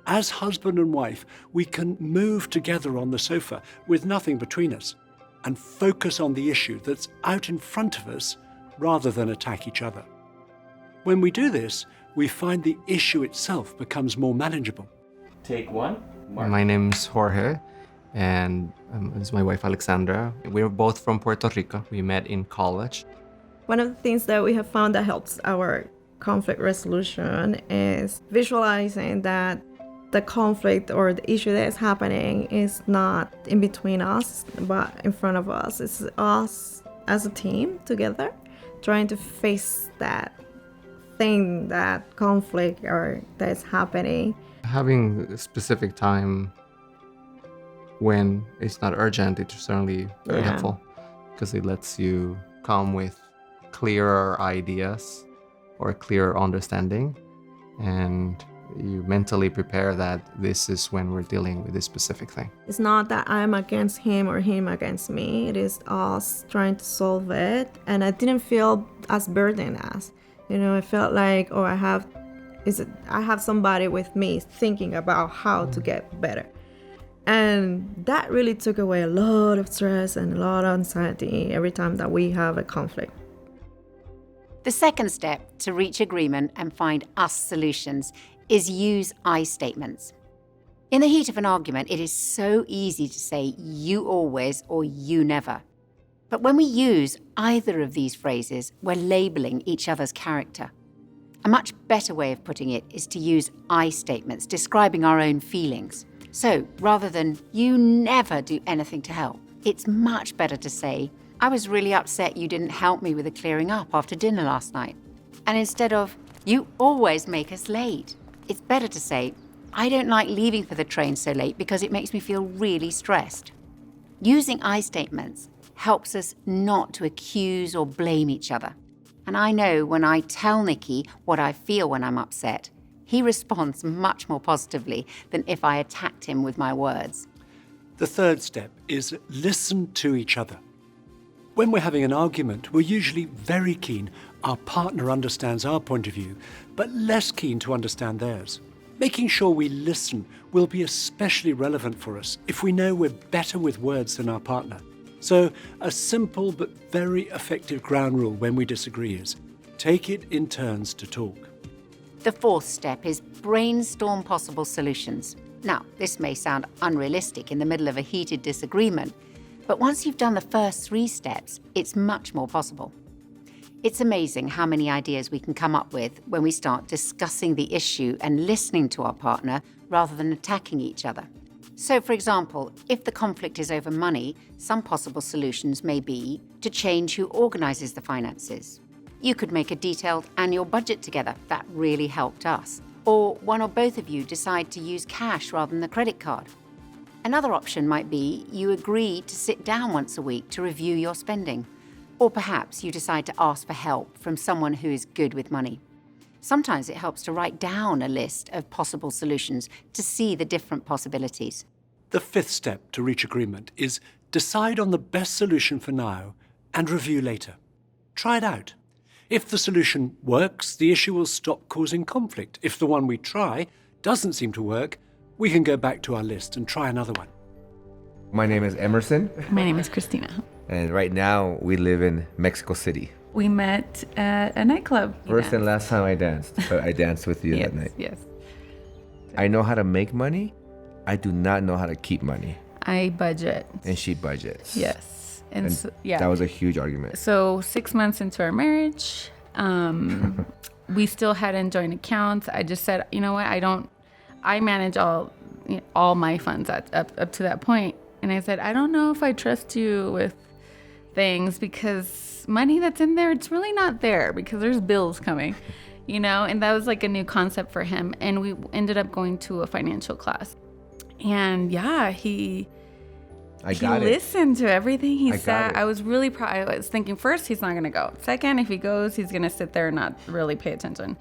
Speaker 9: as husband and wife, we can move together on the sofa with nothing between us and focus on the issue that's out in front of us rather than attack each other. When we do this, we find the issue itself becomes more manageable.
Speaker 5: Take 1. My name's Jorge, and this is my wife Alexandra. We're both from Puerto Rico. We met in college.
Speaker 23: One of the things that we have found that helps our conflict resolution is visualizing that the conflict or the issue that is happening is not in between us, but in front of us. It's us as a team together trying to face that thing, that conflict or that's happening.
Speaker 5: Having a specific time when it's not urgent, it's certainly very helpful, because it lets you come with clearer ideas or clearer understanding, and you mentally prepare that this is when we're dealing with this specific thing.
Speaker 23: It's not that I'm against him or him against me. It is us trying to solve it, and I didn't feel as burdened as. I felt like, I have somebody with me thinking about how to get better. And that really took away a lot of stress and a lot of anxiety every time that we have a conflict.
Speaker 10: The second step to reach agreement and find us solutions is use I statements. In the heat of an argument, it is so easy to say you always or you never. But when we use either of these phrases, we're labeling each other's character. A much better way of putting it is to use I statements describing our own feelings. So rather than you never do anything to help, it's much better to say, I was really upset you didn't help me with the clearing up after dinner last night. And instead of You always make us late. It's better to say, I don't like leaving for the train so late because it makes me feel really stressed. Using I statements helps us not to accuse or blame each other. And I know when I tell Nicky what I feel when I'm upset, he responds much more positively than if I attacked him with my words.
Speaker 9: The third step is listen to each other. When we're having an argument, we're usually very keen our partner understands our point of view, but less keen to understand theirs. Making sure we listen will be especially relevant for us if we know we're better with words than our partner. So a simple but very effective ground rule when we disagree is take it in turns to talk.
Speaker 10: The fourth step is brainstorm possible solutions. Now, this may sound unrealistic in the middle of a heated disagreement, but once you've done the first 3 steps, it's much more possible. It's amazing how many ideas we can come up with when we start discussing the issue and listening to our partner rather than attacking each other. So, for example, if the conflict is over money, some possible solutions may be to change who organises the finances. You could make a detailed annual budget together. That really helped us. Or one or both of you decide to use cash rather than the credit card. Another option might be you agree to sit down once a week to review your spending. Or perhaps you decide to ask for help from someone who is good with money. Sometimes it helps to write down a list of possible solutions to see the different possibilities.
Speaker 9: The fifth step to reach agreement is decide on the best solution for now and review later. Try it out. If the solution works, the issue will stop causing conflict. If the one we try doesn't seem to work, we can go back to our list and try another one.
Speaker 1: My name is Emerson.
Speaker 6: My name is Christina.
Speaker 1: And right now we live in Mexico City.
Speaker 6: We met at a nightclub.
Speaker 1: First and last time I danced. But I danced with you that night.
Speaker 6: Yes.
Speaker 1: I know how to make money. I do not know how to keep money.
Speaker 6: I budget.
Speaker 1: And she budgets.
Speaker 6: Yes.
Speaker 1: And
Speaker 6: yeah.
Speaker 1: That was a huge argument.
Speaker 6: So 6 months into our marriage, we still hadn't joint accounts. I just said, you know what? I manage all my funds up to that point. And I said, I don't know if I trust you with things because money that's in there, it's really not there because there's bills coming, and that was like a new concept for him. And we ended up going to a financial class. And yeah, he listened to everything he said. I was really proud. I was thinking, first, he's not going to go. Second, if he goes, he's going to sit there and not really pay attention.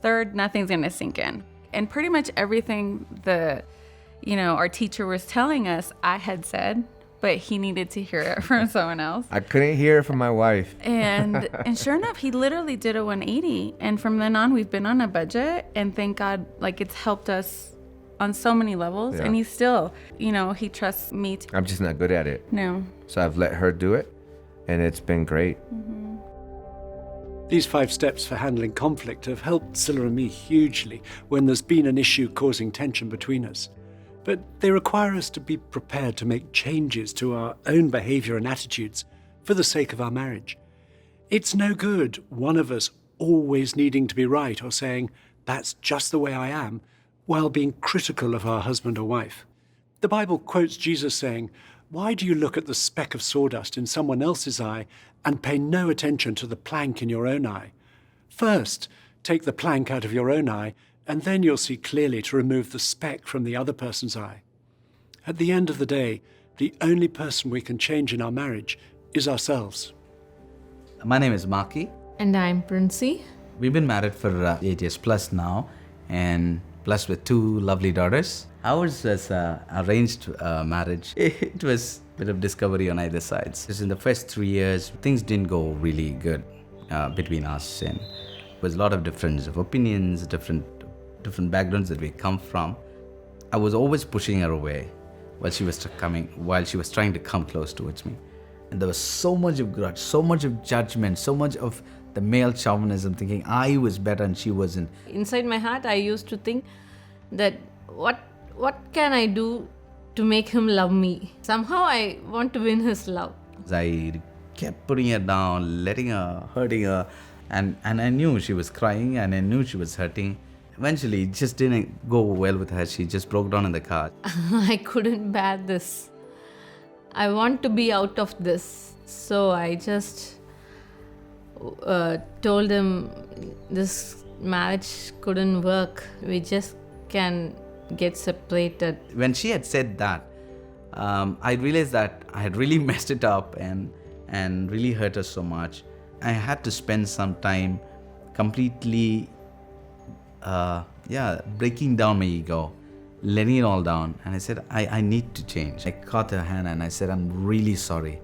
Speaker 6: Third, nothing's going to sink in. And pretty much everything our teacher was telling us, I had said, but he needed to hear it from someone else.
Speaker 1: I couldn't hear it from my wife.
Speaker 6: And sure enough, he literally did a 180. And from then on, we've been on a budget. And thank God, it's helped us on so many levels. Yeah. And he's still, he trusts me.
Speaker 1: I'm just not good at it.
Speaker 6: No.
Speaker 1: So I've let her do it. And it's been great.
Speaker 6: Mm-hmm.
Speaker 9: These 5 steps for handling conflict have helped Scylla and me hugely when there's been an issue causing tension between us. But they require us to be prepared to make changes to our own behavior and attitudes for the sake of our marriage. It's no good one of us always needing to be right or saying, that's just the way I am, while being critical of our husband or wife. The Bible quotes Jesus saying, why do you look at the speck of sawdust in someone else's eye and pay no attention to the plank in your own eye? First, take the plank out of your own eye, and then you'll see clearly to remove the speck from the other person's eye. At the end of the day, the only person we can change in our marriage is ourselves.
Speaker 7: My name is Maki.
Speaker 21: And I'm Princey.
Speaker 7: We've been married for 8 years plus now, and blessed with 2 lovely daughters. Ours was arranged marriage. It was a bit of discovery on either side. Just in the first 3 years, things didn't go really good between us, and there was a lot of difference of opinions, different backgrounds that we come from. I was always pushing her away while she was trying to come close towards me. And there was so much of grudge, so much of judgment, so much of the male chauvinism, thinking I was better and she wasn't.
Speaker 21: Inside my heart, I used to think that what can I do to make him love me? Somehow I want to win his love.
Speaker 7: I kept putting her down, letting her, hurting her, and I knew she was crying and I knew she was hurting. Eventually, it just didn't go well with her. She just broke down in the car.
Speaker 21: I couldn't bear this. I want to be out of this. So I just told him, this marriage couldn't work. We just can get separated.
Speaker 7: When she had said that, I realized that I had really messed it up and really hurt her so much. I had to spend some time completely breaking down my ego, letting it all down. And I said, I need to change. I caught her hand and I said, I'm really sorry.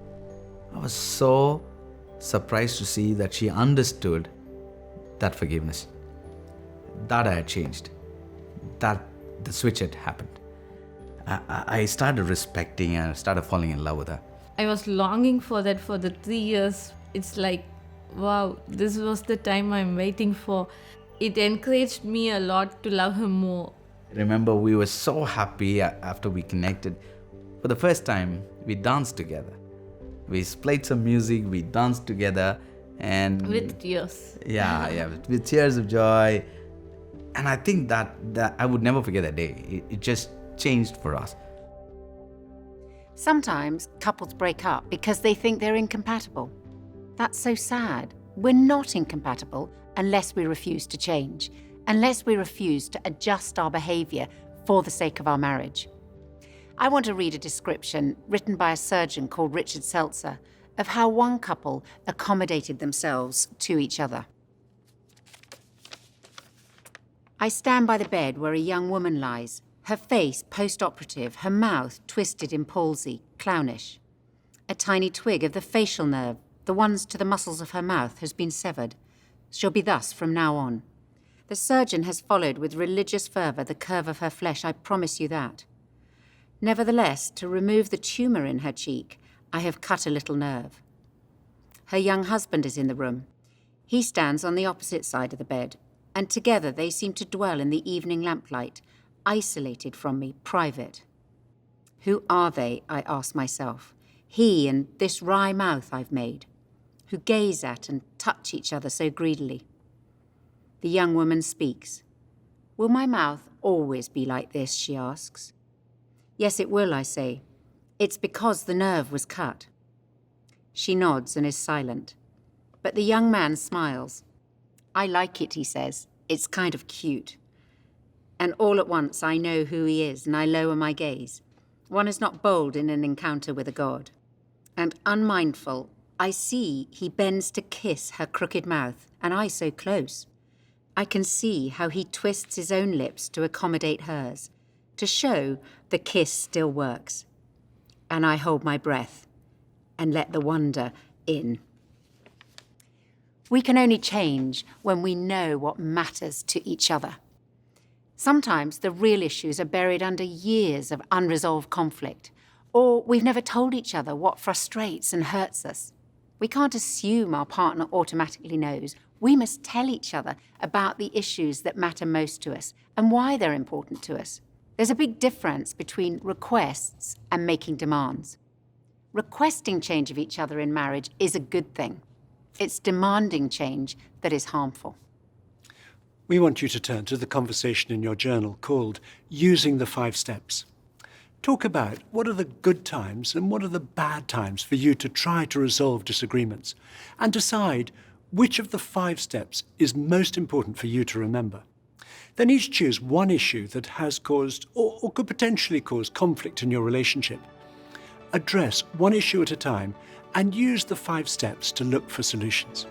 Speaker 7: I was so surprised to see that she understood that forgiveness, that I had changed, that the switch had happened. I started respecting and I started falling in love with her.
Speaker 21: I was longing for that for the 3 years. It's like, wow, this was the time I'm waiting for. It encouraged me a lot to love her more.
Speaker 7: Remember, we were so happy after we connected. For the first time, we danced together. We played some music, we danced together, and
Speaker 21: with tears.
Speaker 7: Yeah, with tears of joy. And I think that I would never forget that day. It just changed for us.
Speaker 10: Sometimes couples break up because they think they're incompatible. That's so sad. We're not incompatible unless we refuse to change, unless we refuse to adjust our behavior for the sake of our marriage. I want to read a description written by a surgeon called Richard Seltzer of how one couple accommodated themselves to each other. I stand by the bed where a young woman lies, her face post-operative, her mouth twisted in palsy, clownish. A tiny twig of the facial nerve, the ones to the muscles of her mouth, has been severed. She'll be thus from now on. The surgeon has followed with religious fervour the curve of her flesh, I promise you that. Nevertheless, to remove the tumour in her cheek, I have cut a little nerve. Her young husband is in the room. He stands on the opposite side of the bed, and together they seem to dwell in the evening lamplight, isolated from me, private. Who are they, I ask myself, he and this wry mouth I've made, who gaze at and touch each other so greedily? The young woman speaks. Will my mouth always be like this, she asks. Yes, it will, I say. It's because the nerve was cut. She nods and is silent. But the young man smiles. I like it, he says. It's kind of cute. And all at once I know who he is, and I lower my gaze. One is not bold in an encounter with a god. And unmindful, I see he bends to kiss her crooked mouth, and I so close. I can see how he twists his own lips to accommodate hers, to show the kiss still works. And I hold my breath and let the wonder in. We can only change when we know what matters to each other. Sometimes the real issues are buried under years of unresolved conflict, or we've never told each other what frustrates and hurts us. We can't assume our partner automatically knows. We must tell each other about the issues that matter most to us and why they're important to us. There's a big difference between requests and making demands. Requesting change of each other in marriage is a good thing. It's demanding change that is harmful.
Speaker 9: We want you to turn to the conversation in your journal called Using the 5 Steps. Talk about what are the good times and what are the bad times for you to try to resolve disagreements, and decide which of the 5 steps is most important for you to remember. Then each choose one issue that has caused or could potentially cause conflict in your relationship. Address one issue at a time and use the 5 steps to look for solutions.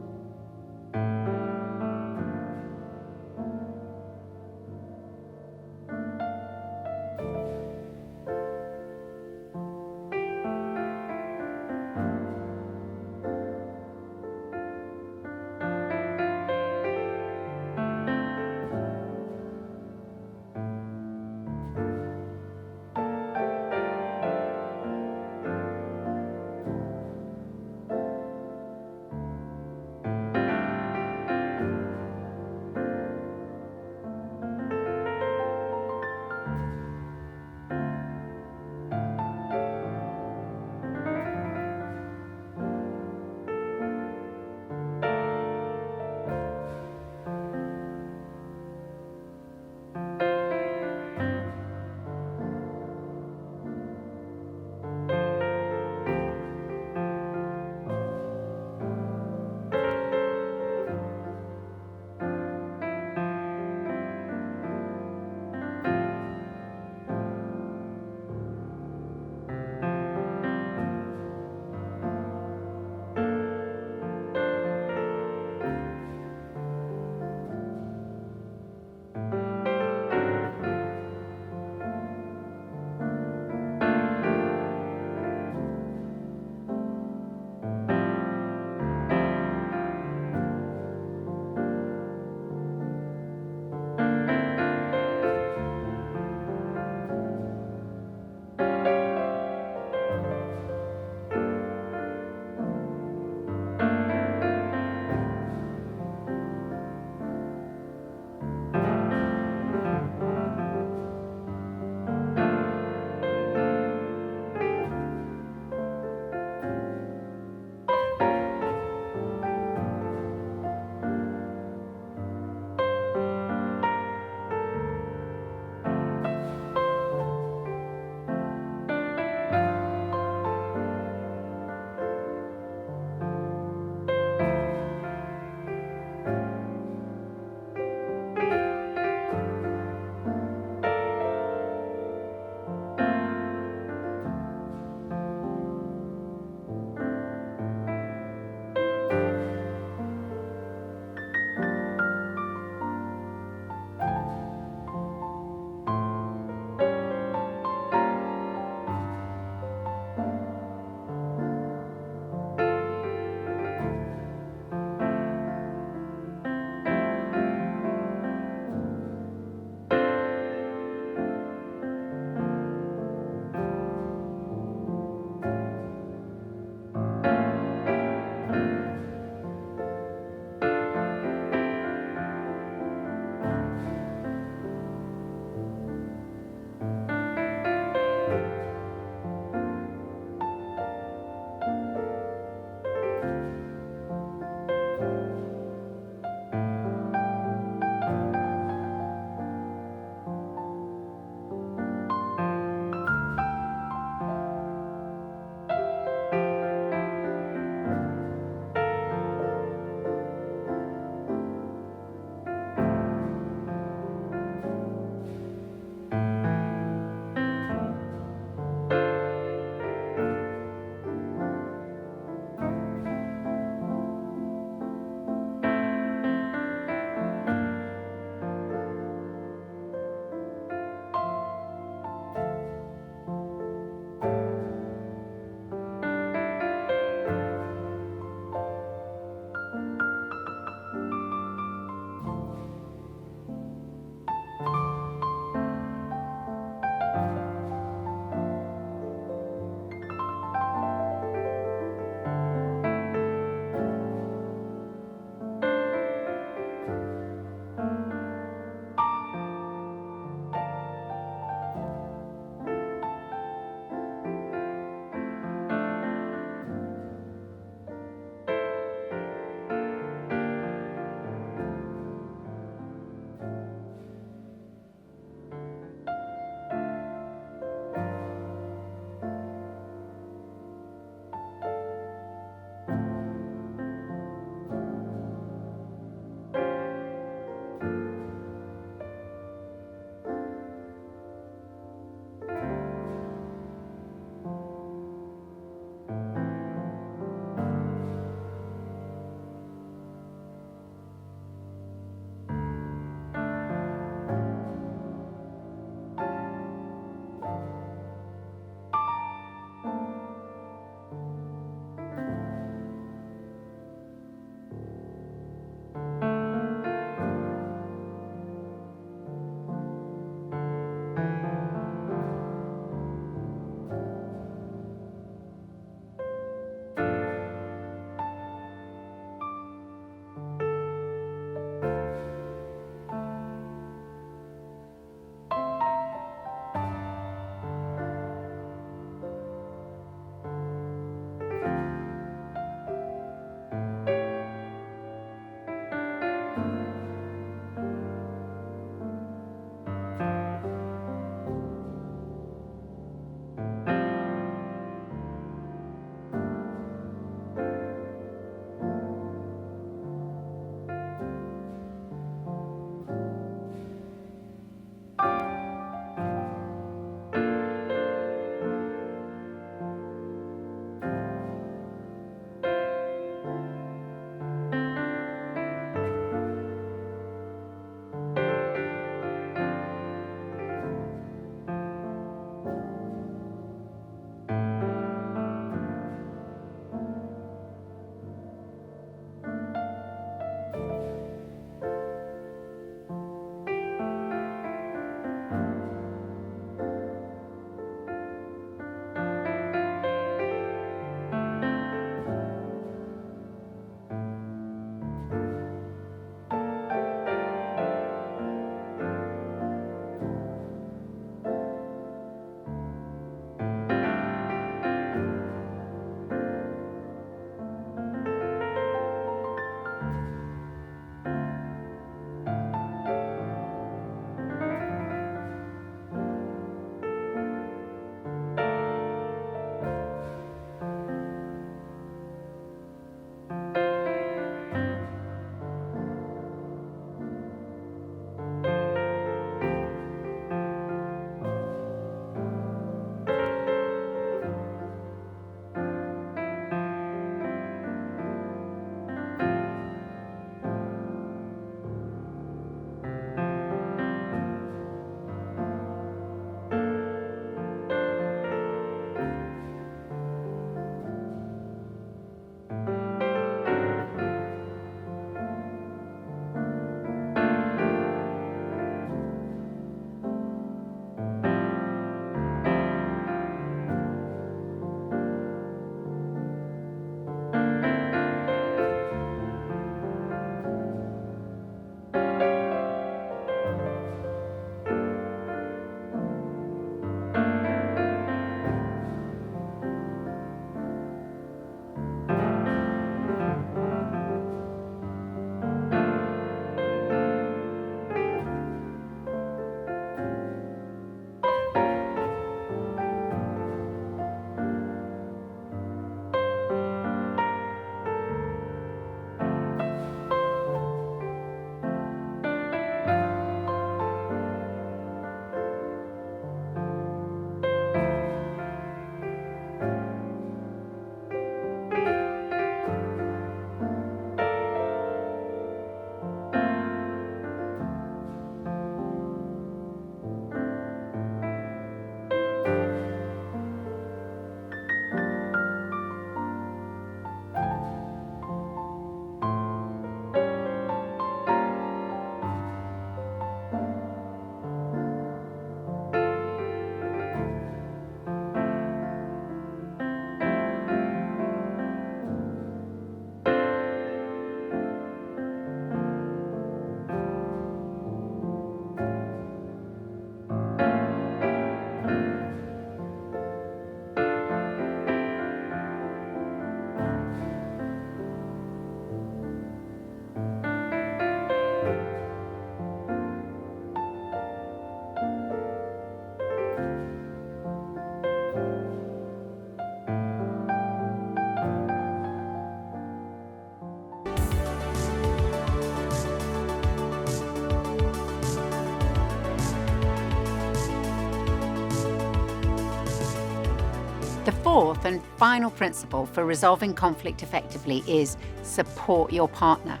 Speaker 10: fourth and final principle for resolving conflict effectively is support your partner.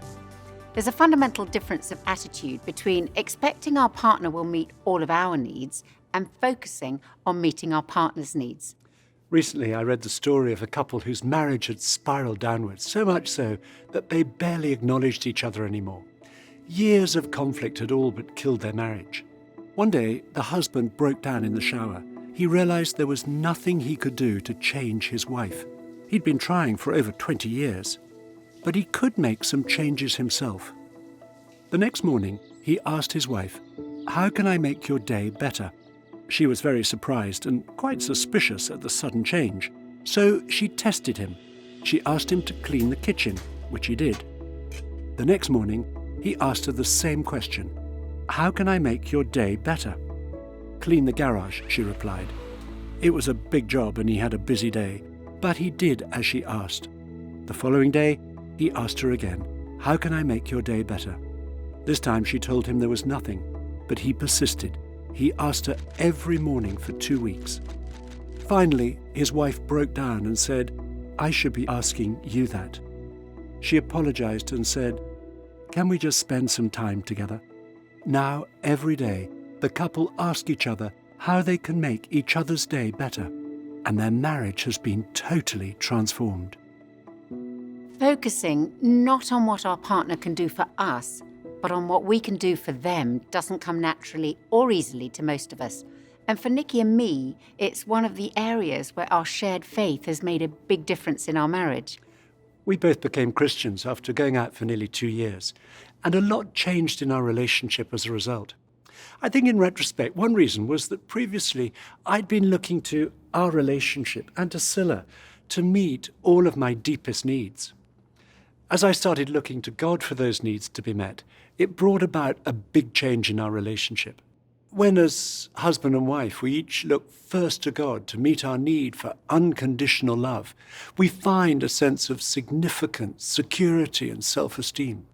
Speaker 10: There's a fundamental difference of attitude between expecting our partner will meet all of our needs and focusing on meeting our partner's needs.
Speaker 9: Recently, I read the story of a couple whose marriage had spiraled downwards, so much so that they barely acknowledged each other anymore. Years of conflict had all but killed their marriage. One day, the husband broke down in the shower. He realized there was nothing he could do to change his wife. He'd been trying for over 20 years, but he could make some changes himself. The next morning, he asked his wife, "How can I make your day better?" She was very surprised and quite suspicious at the sudden change. So she tested him. She asked him to clean the kitchen, which he did. The next morning, he asked her the same question. "How can I make your day better?" "Clean the garage," she replied. It was a big job and he had a busy day, but he did as she asked. The following day, he asked her again, "How can I make your day better?" This time she told him there was nothing, but he persisted. He asked her every morning for 2 weeks. Finally, his wife broke down and said, "I should be asking you that." She apologized and said, "Can we just spend some time together?" Now, every day, the couple ask each other how they can make each other's day better, and their marriage has been totally transformed.
Speaker 10: Focusing not on what our partner can do for us, but on what we can do for them doesn't come naturally or easily to most of us. And for Nikki and me, it's one of the areas where our shared faith has made a big difference in our marriage.
Speaker 9: We both became Christians after going out for nearly 2 years, and a lot changed in our relationship as a result. I think in retrospect, one reason was that previously I'd been looking to our relationship and to Scylla to meet all of my deepest needs. As I started looking to God for those needs to be met, it brought about a big change in our relationship. When, as husband and wife, we each look first to God to meet our need for unconditional love, we find a sense of significance, security, and self-esteem.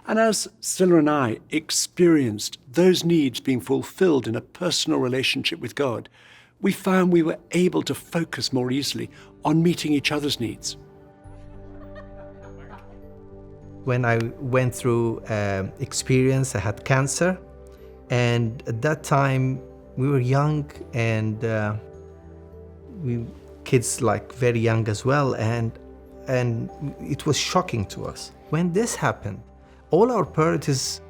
Speaker 9: And as Scylla and I experienced those needs being fulfilled in a personal relationship with God, we found we were able to focus more easily on meeting each other's needs.
Speaker 11: When I went through experience, I had cancer, and at that time we were young, and we kids like very young as well, and it was shocking to us. When this happened, all our priorities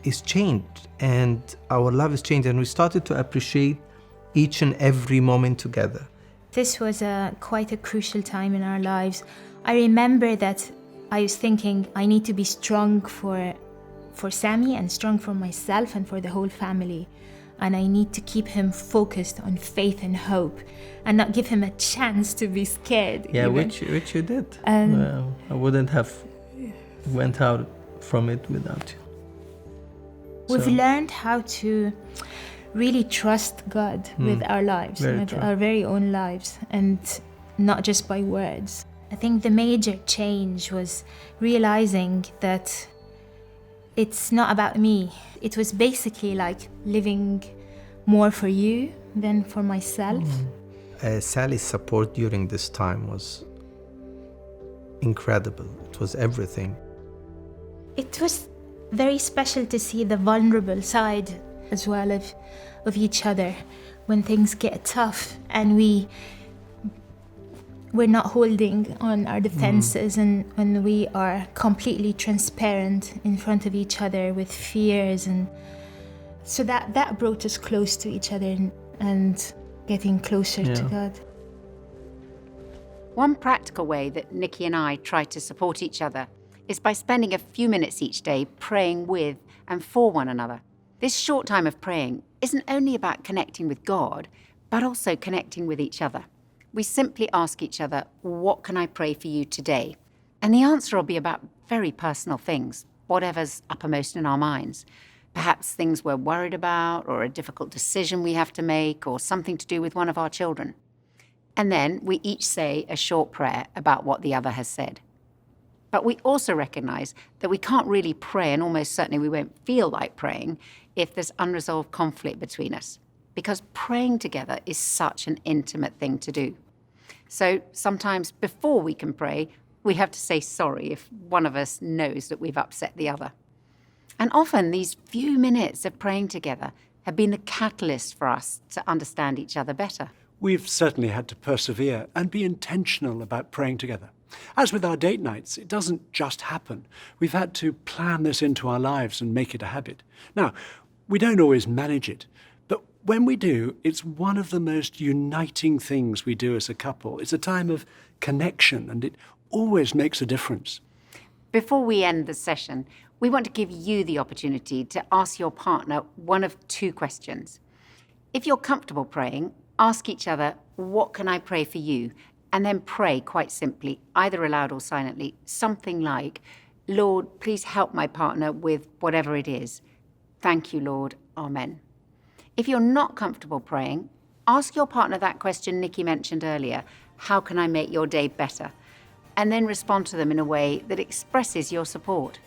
Speaker 11: is changed, and our love is changed, and we started to appreciate each and every moment together.
Speaker 12: This was quite a crucial time in our lives. I remember that I was thinking I need to be strong for Sammy and strong for myself and for the whole family. And I need to keep him focused on faith and hope and not give him a chance to be scared.
Speaker 11: Yeah,
Speaker 12: even.
Speaker 11: which you did. I wouldn't have went out from it without you.
Speaker 12: We've learned how to really trust God with our lives, with our very own lives, and not just by words. I think the major change was realizing that it's not about me. It was basically like living more for you than for myself.
Speaker 11: Sally's support during this time was incredible. It was everything.
Speaker 12: It was very special to see the vulnerable side as well of each other when things get tough, and we're not holding on our defenses, and when we are completely transparent in front of each other with fears, and so that brought us close to each other and getting closer to God.
Speaker 10: One practical way that Nikki and I try to support each other is by spending a few minutes each day praying with and for one another. This short time of praying isn't only about connecting with God, but also connecting with each other. We simply ask each other, "What can I pray for you today?" And the answer will be about very personal things, whatever's uppermost in our minds. Perhaps things we're worried about, or a difficult decision we have to make, or something to do with one of our children. And then we each say a short prayer about what the other has said. But we also recognize that we can't really pray, and almost certainly we won't feel like praying, if there's unresolved conflict between us, because praying together is such an intimate thing to do. So sometimes before we can pray, we have to say sorry if one of us knows that we've upset the other. And often these few minutes of praying together have been the catalyst for us to understand each other better.
Speaker 9: We've certainly had to persevere and be intentional about praying together. As with our date nights, it doesn't just happen. We've had to plan this into our lives and make it a habit. Now, we don't always manage it, but when we do, it's one of the most uniting things we do as a couple. It's a time of connection, and it always makes a difference.
Speaker 10: Before we end the session, we want to give you the opportunity to ask your partner one of two questions. If you're comfortable praying, ask each other, "What can I pray for you?" And then pray quite simply, either aloud or silently, something like, "Lord, please help my partner with whatever it is. Thank you, Lord. Amen." If you're not comfortable praying, ask your partner that question Nikki mentioned earlier, "How can I make your day better?" And then respond to them in a way that expresses your support.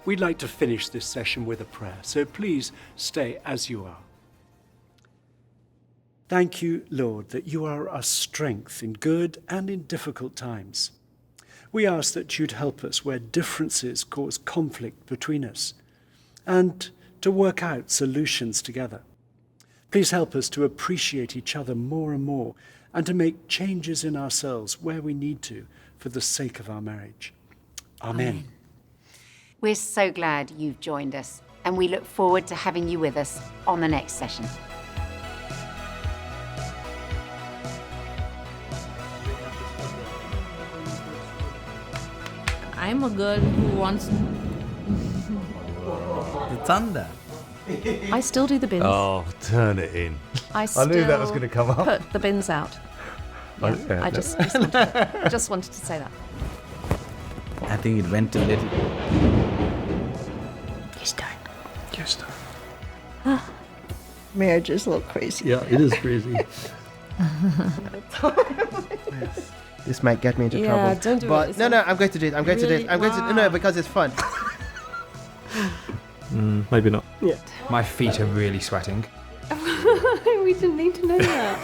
Speaker 9: we'd like to finish this session with a prayer, so please stay as you are. Thank you, Lord, that you are our strength in good and in difficult times. We ask that you'd help us where differences cause conflict between us and to work out solutions together. Please help us to appreciate each other more and more and to make changes in ourselves where we need to for the sake of our marriage. Amen.
Speaker 10: We're so glad you've joined us, and we look forward to having you with us on the next session.
Speaker 21: I'm a girl who wants.
Speaker 7: The thunder.
Speaker 3: I still do the bins.
Speaker 22: Oh, turn it in.
Speaker 3: I
Speaker 22: knew that was going to come up.
Speaker 3: Put the bins out. Yeah,
Speaker 22: Yeah,
Speaker 3: I just wanted to say that.
Speaker 7: I think it went a little.
Speaker 3: You start.
Speaker 22: You start.
Speaker 14: Marriages look crazy.
Speaker 26: Yeah, it is crazy.
Speaker 15: This might get me into
Speaker 3: Yeah,
Speaker 15: trouble.
Speaker 3: don't do
Speaker 15: but
Speaker 3: it.
Speaker 15: No, I'm going to do it. I'm going to do it. I'm going to no, because it's fun.
Speaker 22: Maybe not.
Speaker 14: Yeah.
Speaker 20: My feet are really sweating.
Speaker 13: We didn't need to know that.